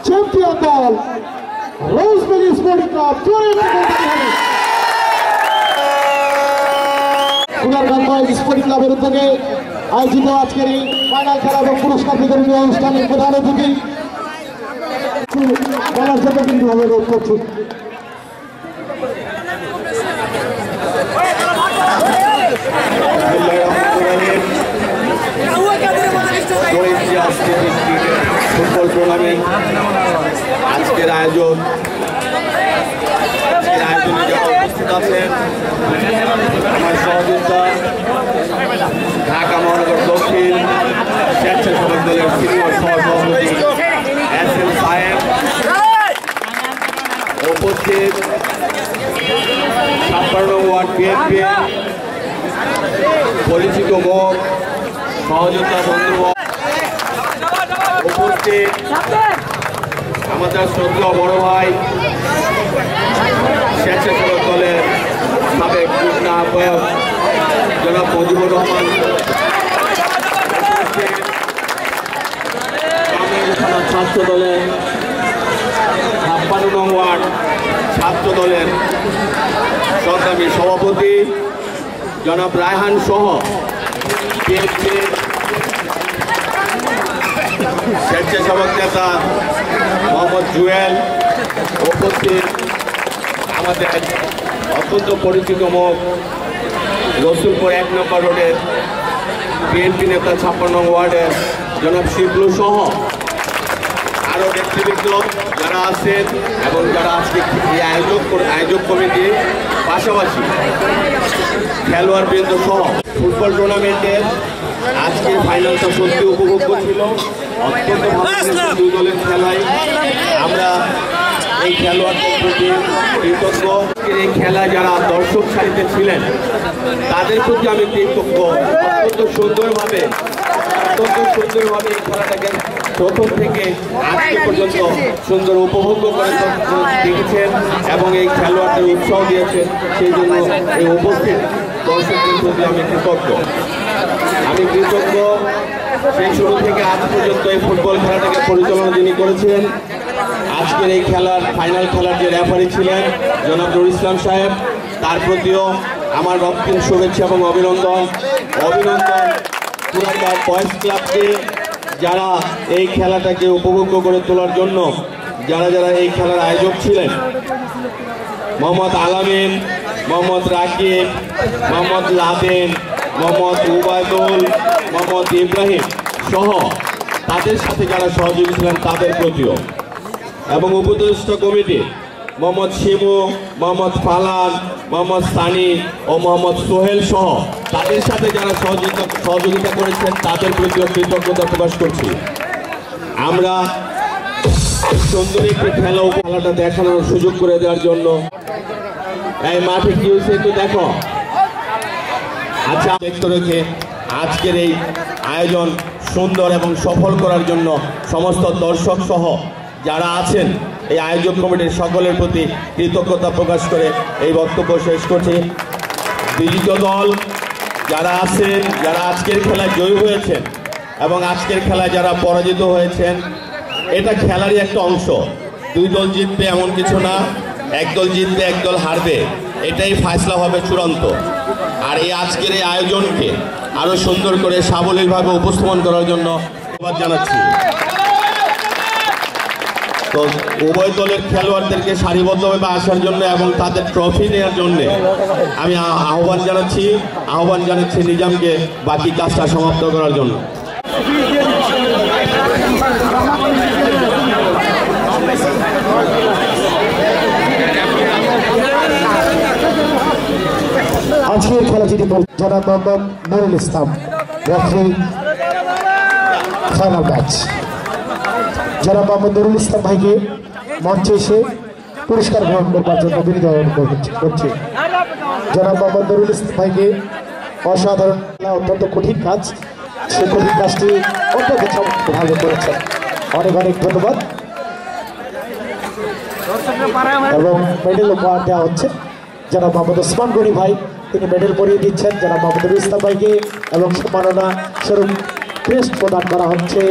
[SPEAKER 4] চ্যাম্পিয়ন দল রোজবেলি স্পোর্টিং ক্লাব কুনারঘাট বয়েজ স্পোর্টিং ক্লাবের উদ্যোগে আয়োজিত আজকের এই ফাইনাল খেলা এবং পুরস্কার বিতরণী অনুষ্ঠানের প্রধান অতিথি বলার জন্য কিন্তু অনুরোধ করছি।
[SPEAKER 5] ফুটবল টুর্নামেন্ট আজকের আয়োজনে যারা উপস্থিত আছেন আমার সহযোগিতা ঢাকা মহানগর দক্ষিণ স্বেচ্ছাসেবক দলের সিনিয়র সহসভাপতি SM সাহেব, উপস্থিত 56 ওয়ার্ড বিএনপি পরিচিত মুখ সহযোগিতা বন্ধুবর্গ, উপস্থিত আমাদের শ্রদ্ধেয় বড় ভাই স্বেচ্ছাসেবক দলের সাবেক যুগ্ম আহ্বায়ক জনাব মুজিবুর রহমান, ছাত্র দলের 56 নং ওয়ার্ড ছাত্র দলের সংগ্রামী সভাপতি জনাব রায়হান সহ বিএনপির স্বেচ্ছাসেবক নেতা মোহাম্মদ জুয়েল, উপস্থিত আমাদের অত্যন্ত পরিচিত মুখ রসুলপুর 1 নম্বর রোডের বিএনপি নেতা 56 নং ওয়ার্ডের জনাব শিবলু সহ আরও ব্যক্তিবৃন্দ যারা আছেন এবং যারা আজকে এই আয়োজক কমিটি পাশাপাশি খেলোয়াড়বৃন্দ সহ ফুটবল টুর্নামেন্টের আজকের ফাইনালটা সত্যি উপভোগ্য ছিল। অত্যন্ত ভালো ছিল দুই দলের খেলায়। আমরা এই খেলোয়াড়দের প্রতি কৃতজ্ঞ। এই খেলায় যারা দর্শক সারিতে ছিলেন তাদের প্রতি আমি কৃতজ্ঞ। অত্যন্ত সুন্দরভাবে এই খেলাটাকে প্রথম থেকে আজকে পর্যন্ত সুন্দর উপভোগ করে দেখেছেন এবং এই খেলোয়াড়দের উৎসাহ দিয়েছেন। সেই জন্য এই উপস্থিত দর্শকদের প্রতি আমি কৃতজ্ঞ। সেই শুরু থেকে আজ পর্যন্ত এই ফুটবল খেলাটাকে পরিচালনা যিনি করেছেন, আজকের এই খেলার ফাইনাল খেলার যে রেফারি ছিলেন জনাব নুর ইসলাম সাহেব, তার প্রতিও আমার রক্তিম শুভেচ্ছা এবং অভিনন্দন। কুনারঘাট বয়েজ ক্লাবকে যারা এই খেলাটাকে উপভোগ্য করে তোলার জন্য যারা এই খেলার আয়োজক ছিলেন, মোহাম্মদ আলামিন, মোহাম্মদ রাকিব, মোহাম্মদ লাদেন, মোহাম্মদ উবায়দুল, মোহাম্মদ ইব্রাহিম সহ তাদের সাথে যারা সহযোগী ছিলেন তাদের প্রতিও, এবং উপদেষ্টা কমিটি মোহাম্মদ শিমু, মোহাম্মদ ফালান, মোহাম্মদ সানি ও মোহাম্মদ সোহেল সহ তাদের সাথে যারা সহযোগিতা করেছেন তাদের প্রতিও কৃতজ্ঞতা প্রকাশ করছি। আমরা সুন্দর একটি খেলাটা দেখানোর সুযোগ করে দেওয়ার জন্য এই মাঠে কি হয়েছে একটু দেখো। আচ্ছা, দেখতে রেখে আজকের এই আয়োজন সুন্দর এবং সফল করার জন্য সমস্ত দর্শক সহ যারা আছেন এই আয়োজক কমিটির সকলের প্রতি কৃতজ্ঞতা প্রকাশ করে এই বক্তব্য শেষ করছি। বিজিত দল যারা আছেন, যারা আজকের খেলায় জয়ী হয়েছেন এবং আজকের খেলায় যারা পরাজিত হয়েছেন, এটা খেলারই একটা অংশ। দুই দল জিতবে এমন কিছু না, একদল জিতবে একদল হারবে, এটাই ফয়সালা হবে চূড়ান্ত। আর এই আজকের এই আয়োজনকে আরো সুন্দর করে সাবলীলভাবে উপস্থাপন করার জন্য ধন্যবাদ জানাচ্ছি। তো উভয় দলের খেলোয়াড়দেরকে সারিবদ্ধভাবে আসার জন্য এবং তাদের ট্রফি নেওয়ার জন্য আমি আহ্বান জানাচ্ছি নিজামকে বাকি কাজটা সমাপ্ত করার জন্য।
[SPEAKER 4] আজকের খেলা যেটি জনাব Mohammad Nurul Islam, referee final match. জনাব মোহাম্মদ নুরুল ইসলাম ভাইকে মঞ্চে এসে পুরস্কার গ্রহণ করবার জন্য বিনীত অনুরোধ করছি। জনাব মোহাম্মদ নুরুল ইসলাম ভাইকে অসাধারণ, অত্যন্ত কঠিন কাজ, সেই কঠিন কাজটি অত্যন্ত ভালো করেছেন। অনেক ধন্যবাদ। এবং মেডেল উপহার দেওয়া হচ্ছে জনাব মোহাম্মদ ওসমান গনি ভাই, তিনি মেডেল পরিয়ে দিচ্ছেন জনাব মোহাম্মদ নুরুল ইসলাম ভাইকে এবং সম্মাননা স্বরূপ ক্রেস্ট প্রদান করা হচ্ছে।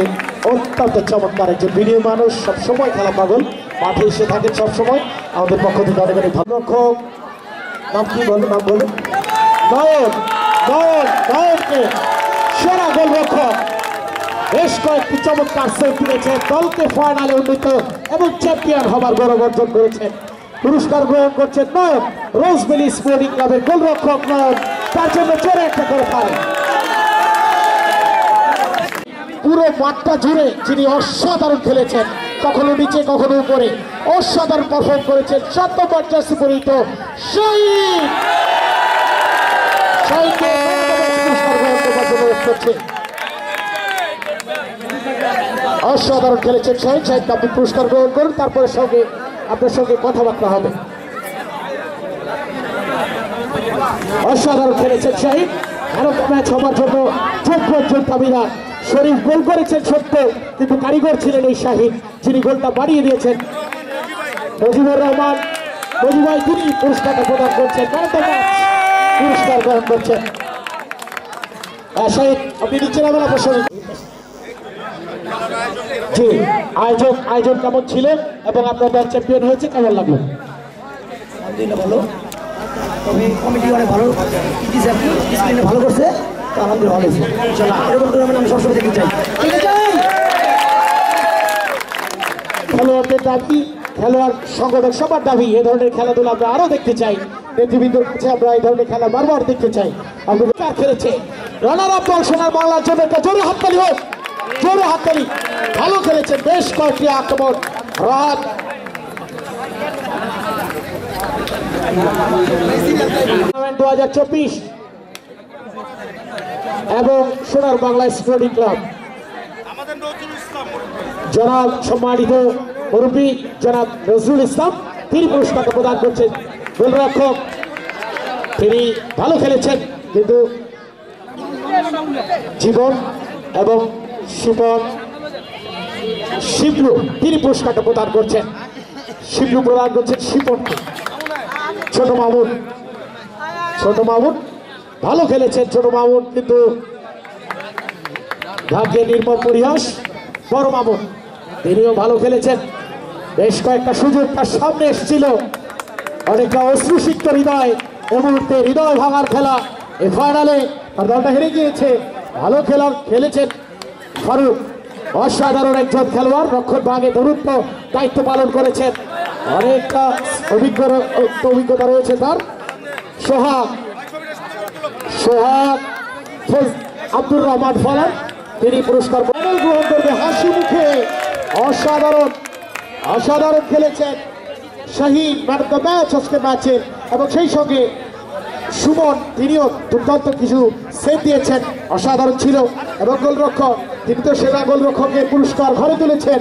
[SPEAKER 4] অত্যন্ত চমৎকার একজন বিনিয়োগ মানুষ, সবসময় খেলা পাগল, মাঠে এসে থাকেন সবসময়। আমাদের পক্ষ থেকে অনেক অনেক রক্ষক নাম কি বলুন, নাম বলুন। নয়ন, নয়ন, নয়নকে সেরা গোলরক্ষক, বেশ কয়েকটি চমৎকার সেভ দিয়েছেন, দলকে ফাইনালে উন্নীত এবং চ্যাম্পিয়ন হবার গৌরব অর্জন করেছেন। পুরস্কার গ্রহণ করছেন নয়ন, রোজভ্যালি স্পোর্টিং ক্লাবের গোলরক্ষক নয়ন, তার জন্য জোরে একটা করে পারে। পুরো মাঠটা জুড়ে যিনি অসাধারণ খেলেছেন, কখনো নিচে কখনো উপরে, অসাধারণ পারফর্ম করেছেন। 7 নম্বর জার্সি পরিহিত শহীদ, শহীদকে পুরস্কার গ্রহণ করবার জন্য অনুরোধ করছে। অসাধারণ খেলেছেন শহীদ, শহীদকে আপনি পুরস্কার গ্রহণ করুন, তারপরে সঙ্গে আপনার সঙ্গে কথাবার্তা হবে। অসাধারণ খেলেছেন শহীদ, আরো ম্যাচ হবার জন্য যোগ্য যোদ্ধাবিরাট। শরীফ গোল করেছেন সত্য, কিন্তু কারিগর ছিলেন এই শাহিদ, যিনি গোলটা বাড়িয়ে দিয়েছেন। মুজিবুর রহমান, মুজিব ভাই, তিনি পুরস্কারটা প্রদান করছেন, পুরস্কার গ্রহণ করছেন। শাহিদ, আপনি নিচে নামেন আপনার সঙ্গে। জি, আয়োজন কেমন ছিল এবং আপনার দল চ্যাম্পিয়ন হয়েছে, কেমন লাগলো?
[SPEAKER 3] ভালো, তবে কমিটি অনেক ভালো, ভালো করছে, তো আলহামদুলিল্লাহ ভালো হয়েছে। এরকম টুর্নামেন্ট আমি সবসময় দেখতে চাই।
[SPEAKER 4] খেলোয়াড়দের দাবি, খেলোয়াড় সংগঠক সবার দাবি, এ ধরনের খেলাধুলা আমরা আরো দেখতে চাই। নেতৃবৃন্দর কাছে আমরা এই ধরনের খেলা বারবার দেখতে চাই। আমরা খেলেছে রানার আপ দল সোনার বাংলার জন্য একটা জোরে হাততালি হোক, জোরে হাততালি। ভালো খেলেছেন, বেশ কয়েকটি আক্রমণ, রাত 2024 এবং সোনার বাংলা স্পোর্টিং ক্লাব জনাব সম্মানিত মুরব্বী জনাব নজরুল ইসলাম, তিনি পুরস্কারটা প্রদান করছেন। গোলরক্ষক, তিনি ভালো খেলেছেন, কিন্তু জীবন এবং শিবলু, তিনি পুরস্কারটা প্রদান করছেন। শিবলু প্রদান করছেন শিপনকে। ছোট মামুন ভালো খেলেছেন, ছোট মামুন, কিন্তু ভাগ্যে নির্মম পরিহাস। বড় মামুন, তিনিও ভালো খেলেছেন, বেশ কয়েকটা সুযোগ তার সামনে এসেছিল, অনেকটা অশ্রুসিক্ত হৃদয়, এই মুহূর্তে হৃদয় ভাঙার খেলা। এই ফাইনালে তার দলটা হেরে গিয়েছে। ভালো খেলেছেন ফারুক, অসাধারণ একজন খেলোয়াড়, রক্ষণ ভাগে দূরত্ব দায়িত্ব পালন করেছেন, অনেকটা অভিজ্ঞতা রয়েছে তার। সোহাগ আব্দুর রহমান ফলান, তিনি পুরস্কার গ্রহণ করবে হাসি মুখে। অসাধারণ খেলেছেন Shahid, man of the match আজকে ম্যাচের, এবং সেই সঙ্গে সুমন, তিনিও দুর্দান্ত কিছু সেভ দিয়েছেন, অসাধারণ ছিল। এবং গোলরক্ষক, তিনি তো সেরা গোলরক্ষকের পুরস্কার ঘরে তুলেছেন।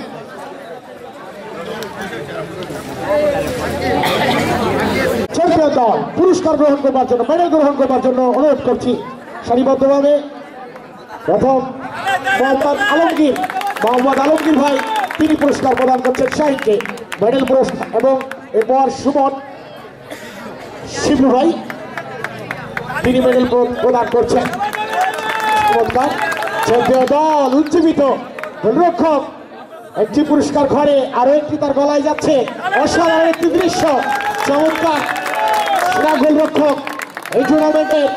[SPEAKER 4] চ্যাম্পিয়ন দল পুরস্কার গ্রহণ করবার জন্য, মেডেল গ্রহণ করবার জন্য অনুরোধ করছি সারিবদ্ধভাবে। প্রথম মোহাম্মদ আলমগীর ভাই, তিনি পুরস্কার প্রদান করছেন শাহিদকে, মেডেল পুরস্কার, এবং এরপর সুমন শিবলু ভাই, তিনি মেডেল প্রদান করছেন। চমৎকার চ্যাম্পিয়ন দল উজ্জীবিত। গোলরক্ষক, একটি পুরস্কার ঘরে, আরো একটি তার গলায় যাচ্ছে। অসাধারণ একটি দৃশ্য, চমৎকার সেরা গোলরক্ষক এই টুর্নামেন্টের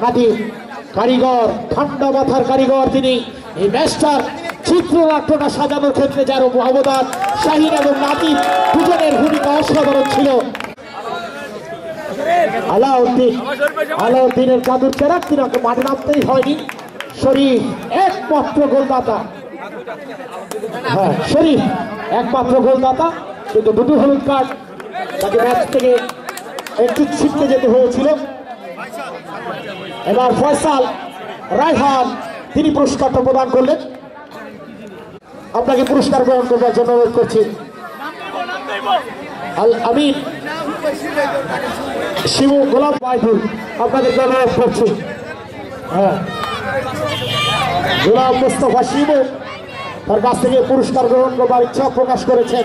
[SPEAKER 4] নাতি কারিগর, ঠান্ডা মাথার কারিগর তিনি। এই ম্যাচটার চিত্রনাট্যটা সাজানোর ক্ষেত্রে যার অবদান, শাহিন এবং নাতিব দুজনের ভূমিকা অসাধারণ ছিল। আলাউদ্দিনের জাদুর চেরাক, তিনাকে মাঠে নামতেই হয়নি। শরীফ একমাত্র গোলদাতা, হ্যাঁ শরীফ একমাত্র গোলদাতা, কিন্তু দুটো হলুদ কার্ড, তাকে ম্যাচ থেকে একটু ছিটকে যেতে হয়েছিল। এবার ফয়সাল রায়হান, তিনি পুরস্কারটা প্রদান করলেন। আপনাকে পুরস্কার গ্রহণ করবার জন্য অনুরোধ করছি। আল আমিন শিবু গোলাম বাইদুল, আপনাদেরকে অনুরোধ করছি। হ্যাঁ, গোলাম মুস্তফা শিবু তার কাছ থেকে পুরস্কার গ্রহণ করবার ইচ্ছা প্রকাশ করেছেন।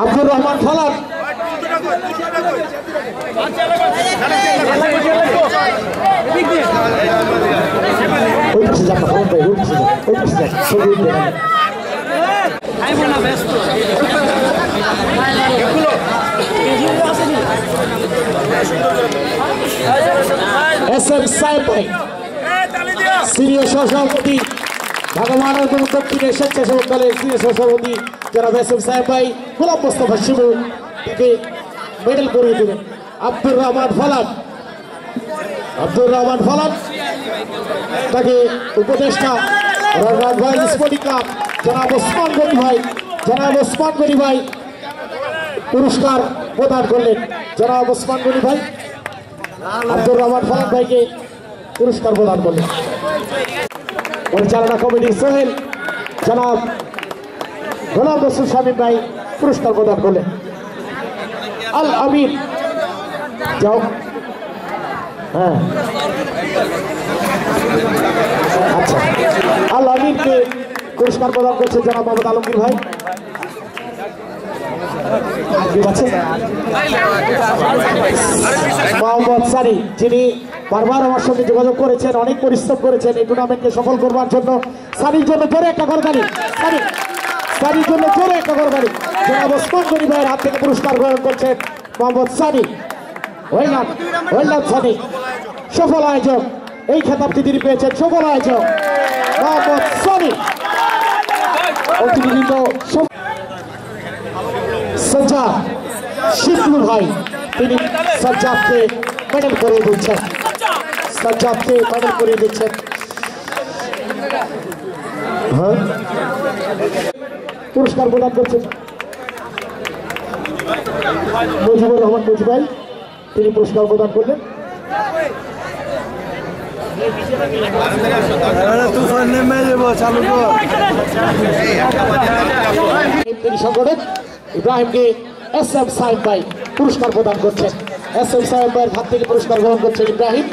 [SPEAKER 4] আব্দুর রহমান ফলান,
[SPEAKER 2] ওই পাশে যান না ফরম ভাই, ওই পাশে যান, ওই পাশে যান, ছবি উঠবে না। SM সাহেব ভাই সিনিয়র সহসভাপতি ঢাকা মহানগর দক্ষিণের স্বেচ্ছাসেবক দলের সিনিয়র সহসভাপতি যারা SM সাহেব ভাই গোলাম মোস্তফা শিবু থেকে মেডেল করিয়ে দেবেন। আব্দুর রহমান ফালান তাকে উপদেষ্টা রয়্যাল স্পোর্টিং ক্লাব জনাব ওসমান গনি ভাই পুরস্কার প্রদান করলেন। জনাব ওসমান গনি ভাই আব্দুর রহমান ফালান ভাইকে পুরস্কার প্রদান করলেন। পরিচালনা কমিটির সোহেল জনাব গোলাম রসুল শামীম ভাই পুরস্কার প্রদান করলেন। আল আমিন যাও, হ্যাঁ আচ্ছা, আল আমিনকে পুরস্কার প্রদান করছে জনাব মোহাম্মদ আলমগীর ভাই। মোহাম্মদ সানি যিনি বারবার আমার সঙ্গে যোগাযোগ করেছেন, অনেক পরিশ্রম করেছেন এই টুর্নামেন্টকে সফল করবার জন্য। সানির জন্য জোরে একটা করতালি, সানির জন্য জোরে একটা করতালি। জনাব ওসমান গনি ভাইয়ের হাত থেকে পুরস্কার গ্রহণ করছেন মোহাম্মদ সানি। ওয়েলডান সানি, সফল আয়োজক, এই খেতাবটি তিনি পেয়েছেন সফল আয়োজক মোহাম্মদ সানি। অতিরিক্ত সজ্জাদ শিবলু ভাই তিনি সজ্জাদকে মেডেল করিয়ে দিচ্ছেন। হ্যাঁ পুরস্কার প্রদান করছেন মুজিবুর রহমান মুজি ভাই, তিনি পুরস্কার প্রদান করলেন। তিনি সংগঠক ইব্রাহিমকে SM সাহেব ভাই পুরস্কার প্রদান করছেন। SM সাহেব ভাইয়ের হাত থেকে পুরস্কার গ্রহণ করছেন ইব্রাহিম।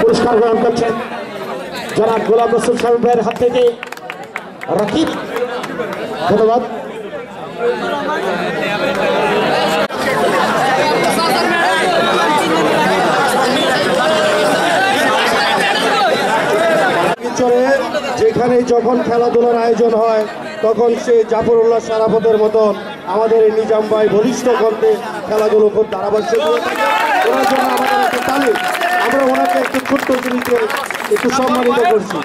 [SPEAKER 2] পুরস্কার গ্রহণ করছেন জনাব গোলাম রসুল শামীম ভাইয়ের হাত থেকে রাকিব। ধন্যবাদ।
[SPEAKER 6] যেখানে যখন খেলাধুলার আয়োজন হয় তখন সে জাফরুল্লাহ সারাফতের মতন আমাদের এই নিজাম ভাই বলিষ্ঠ কণ্ঠে খেলাধুলো খুব ধারাবাহিক ওনার জন্য আমাদের একটা তালিম, আমরা ওনাকে একটু ছোট্ট জিনিসে একটু সম্মানিত করছি।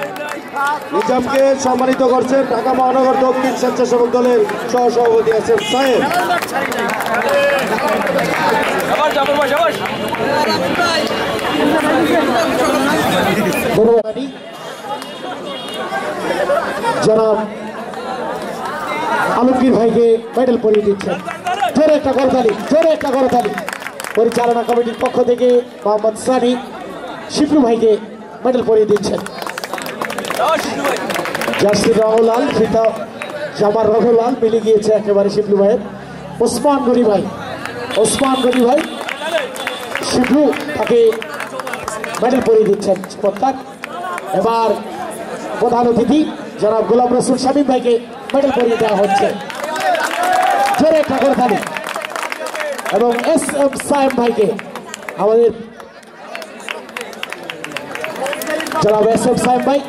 [SPEAKER 6] নিজামকে সম্মানিত করছেন ঢাকা মহানগর দক্ষিণ স্বেচ্ছাসেবক দলের সহসভাপতি SM সাহেব।
[SPEAKER 2] জনাব আলমগীর ভাইকে মেডেল পরিয়ে দিচ্ছেন। জোরে একটা করতালি। পরিচালনা কমিটির পক্ষ থেকে মোহাম্মদ সানি শিবলু ভাইকে মেডেল পরিয়ে দিচ্ছেন। জার্সি রহলাল ফিতা জামার রহলাল মিলে গিয়েছে একেবারে শিবলু ভাইয়ের। ওসমান গনি ভাই শিবলু তাকে মেডেল পরিয়ে দিচ্ছেন। এবার প্রধান অতিথি জনাব গোলাম রসুল শামীম ভাইকে মেডেল পরিয়ে দেওয়া হচ্ছে। জোরে একটা করতালি। এবং SM সাহেব ভাইকে আমাদের জনাব SM সাহেব ভাই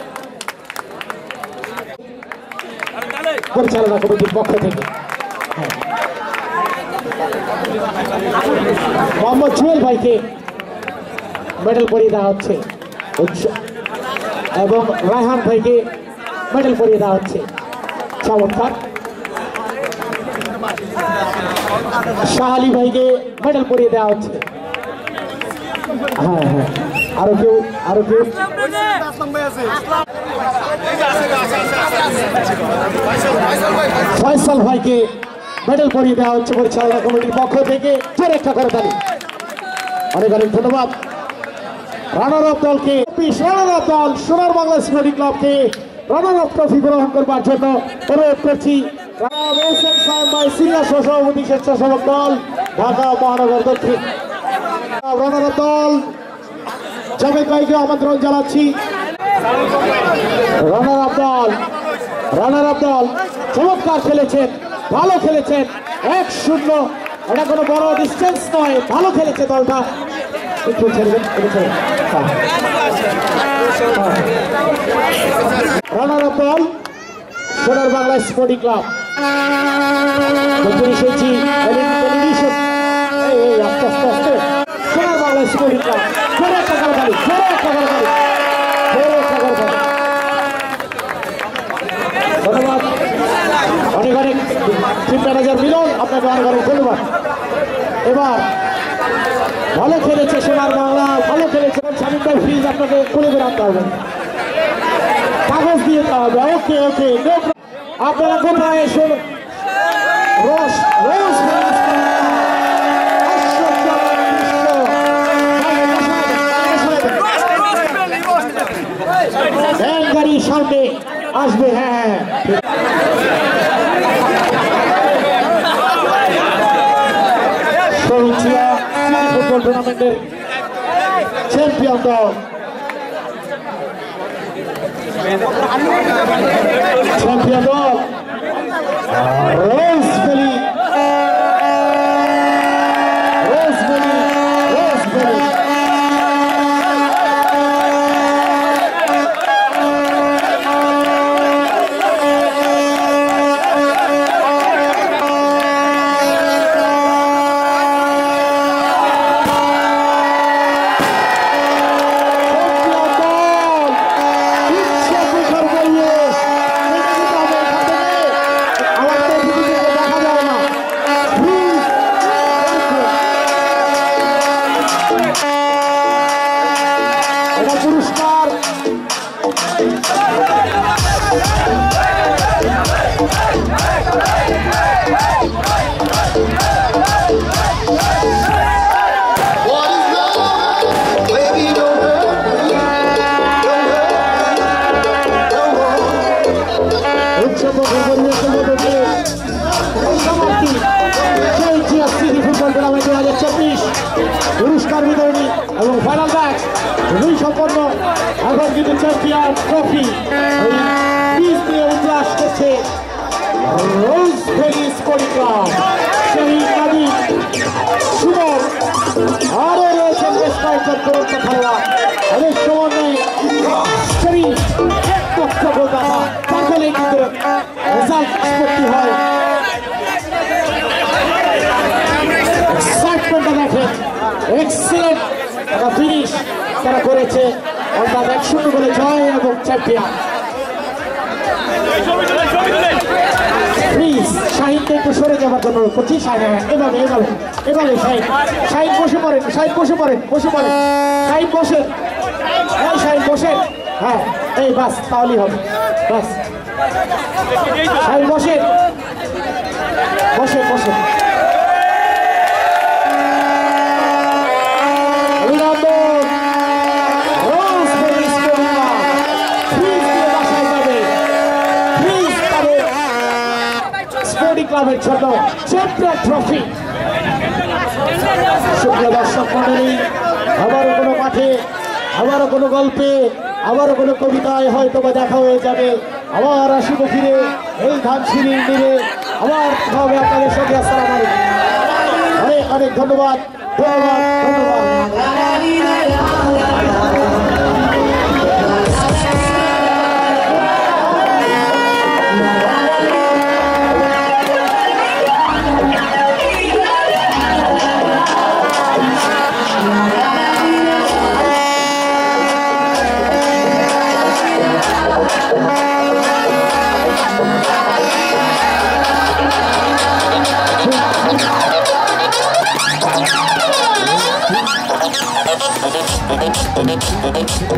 [SPEAKER 2] পরিচালনা কমিটির পক্ষ থেকে মোহাম্মদ জুয়েল ভাইকে মেডেল পরিয়ে দেওয়া হচ্ছে এবং রায়হান ভাইকে মেডেল পরিয়ে দেওয়া হচ্ছে। চমৎকার। শাহ আলী ভাইকে মেডেল পরিয়ে দেওয়া হচ্ছে। হ্যাঁ আরো কেউ ফয়সাল ভাইকে মেডেল পরিয়ে দেওয়া হচ্ছে পরিচালনা কমিটির পক্ষ থেকে। জোরে একটা করে তালি। অনেক ধন্যবাদ। রানার আপ দলকে দল সোনার বাংলা স্পোর্টিং ক্লাবকে রানার আপ ট্রফি গ্রহণ করবার জন্য অনুরোধ করছি। সিনিয়র সহসভাপতি স্বেচ্ছাসেবক দল ঢাকা মহানগর দক্ষিণ রানার আপ দল জাভেদ ভাইকে আমন্ত্রণ জানাচ্ছি। রানার আপ দল
[SPEAKER 4] রানার আপ দল চমৎকার খেলেছেন, ভালো খেলেছেন। 1-0, এটা কোনো বড় ডিস্টেন্স নয়, ভালো খেলেছে দলটা। একটু ছেড়ে রানার আপ দল সোনার বাংলা স্পোর্টিং ক্লাব। আস্তে আস্তে আস্তে সোনার বাংলা স্পোর্টিং ক্লাব ধন্যবাদ। অনেক অনেক টিম ম্যানেজার মিলন, আপনাকে অনেক অনেক ধন্যবাদ। এবার ভালো খেলেছে সোনার বাংলা, ভালো খেলেছে। স্বামী ভাই প্লিজ আপনাকে খুলে বেরাতে হবে, কাগজ দিয়ে দিতে হবে। ওকে ওকে, আপনারা কোথায় শুনুন রোজ রোজ গাড়ি সামনে আসবে। হ্যাঁ ফুটবল টুর্নামেন্টের চ্যাম্পিয়ন দল, চ্যাম্পিয়ন দল রোজভ্যালি। পুরস্কার বিতরণী এবং ফাইনাল ম্যাচ দুই সম্পন্ন। এখন কিন্তু চ্যাম্পিয়ন ট্রফি পিচ দিয়ে উল্লাস করছে রোজভ্যালি স্পোর্টিং ক্লাব। সেই নদী সুমন আরও রয়েছেন বেশ কয়েকজন তরুণ খেলোয়াড়। অনেক সমন্বয়ে সকলেই কিন্তু রেজাল্ট নিষ্পত্তি হয়। দেখেন এক্সিলেন্ট একটা ফিনিশ তারা করেছে, অর্থাৎ 1-0 গোলে জয় এবং চ্যাম্পিয়ন। প্লিজ শাহিনকে একটু সরে যাওয়ার জন্য করছি। এভাবে এভাবে এভাবে শাহিন বসে পড়েন, শাহিন বসে পড়েন, বসে পড়েন, শাহিন বসেন, এই শাহিন বসেন। হ্যাঁ এই বাস তাহলেই হবে, বাস শাহিন বসেন, বসেন বসেন। ক্লাবের জন্য চ্যাম্পিয়ন ট্রফি। সুপ্রিয় দর্শক মণ্ডলী, আবারও কোনো মাঠে, আবারও কোনো গল্পে, আবারও কোনো কবিতায় হয়তো বা দেখা হয়ে যাবে। আবার আসিব ফিরে এই ধানসিঁড়ির নীড়ে, আবার হবে আপনাদের সঙ্গে। আসসালামু আলাইকুম, অনেক অনেক ধন্যবাদ, ধন্যবাদ, ধন্যবাদ। Thank you.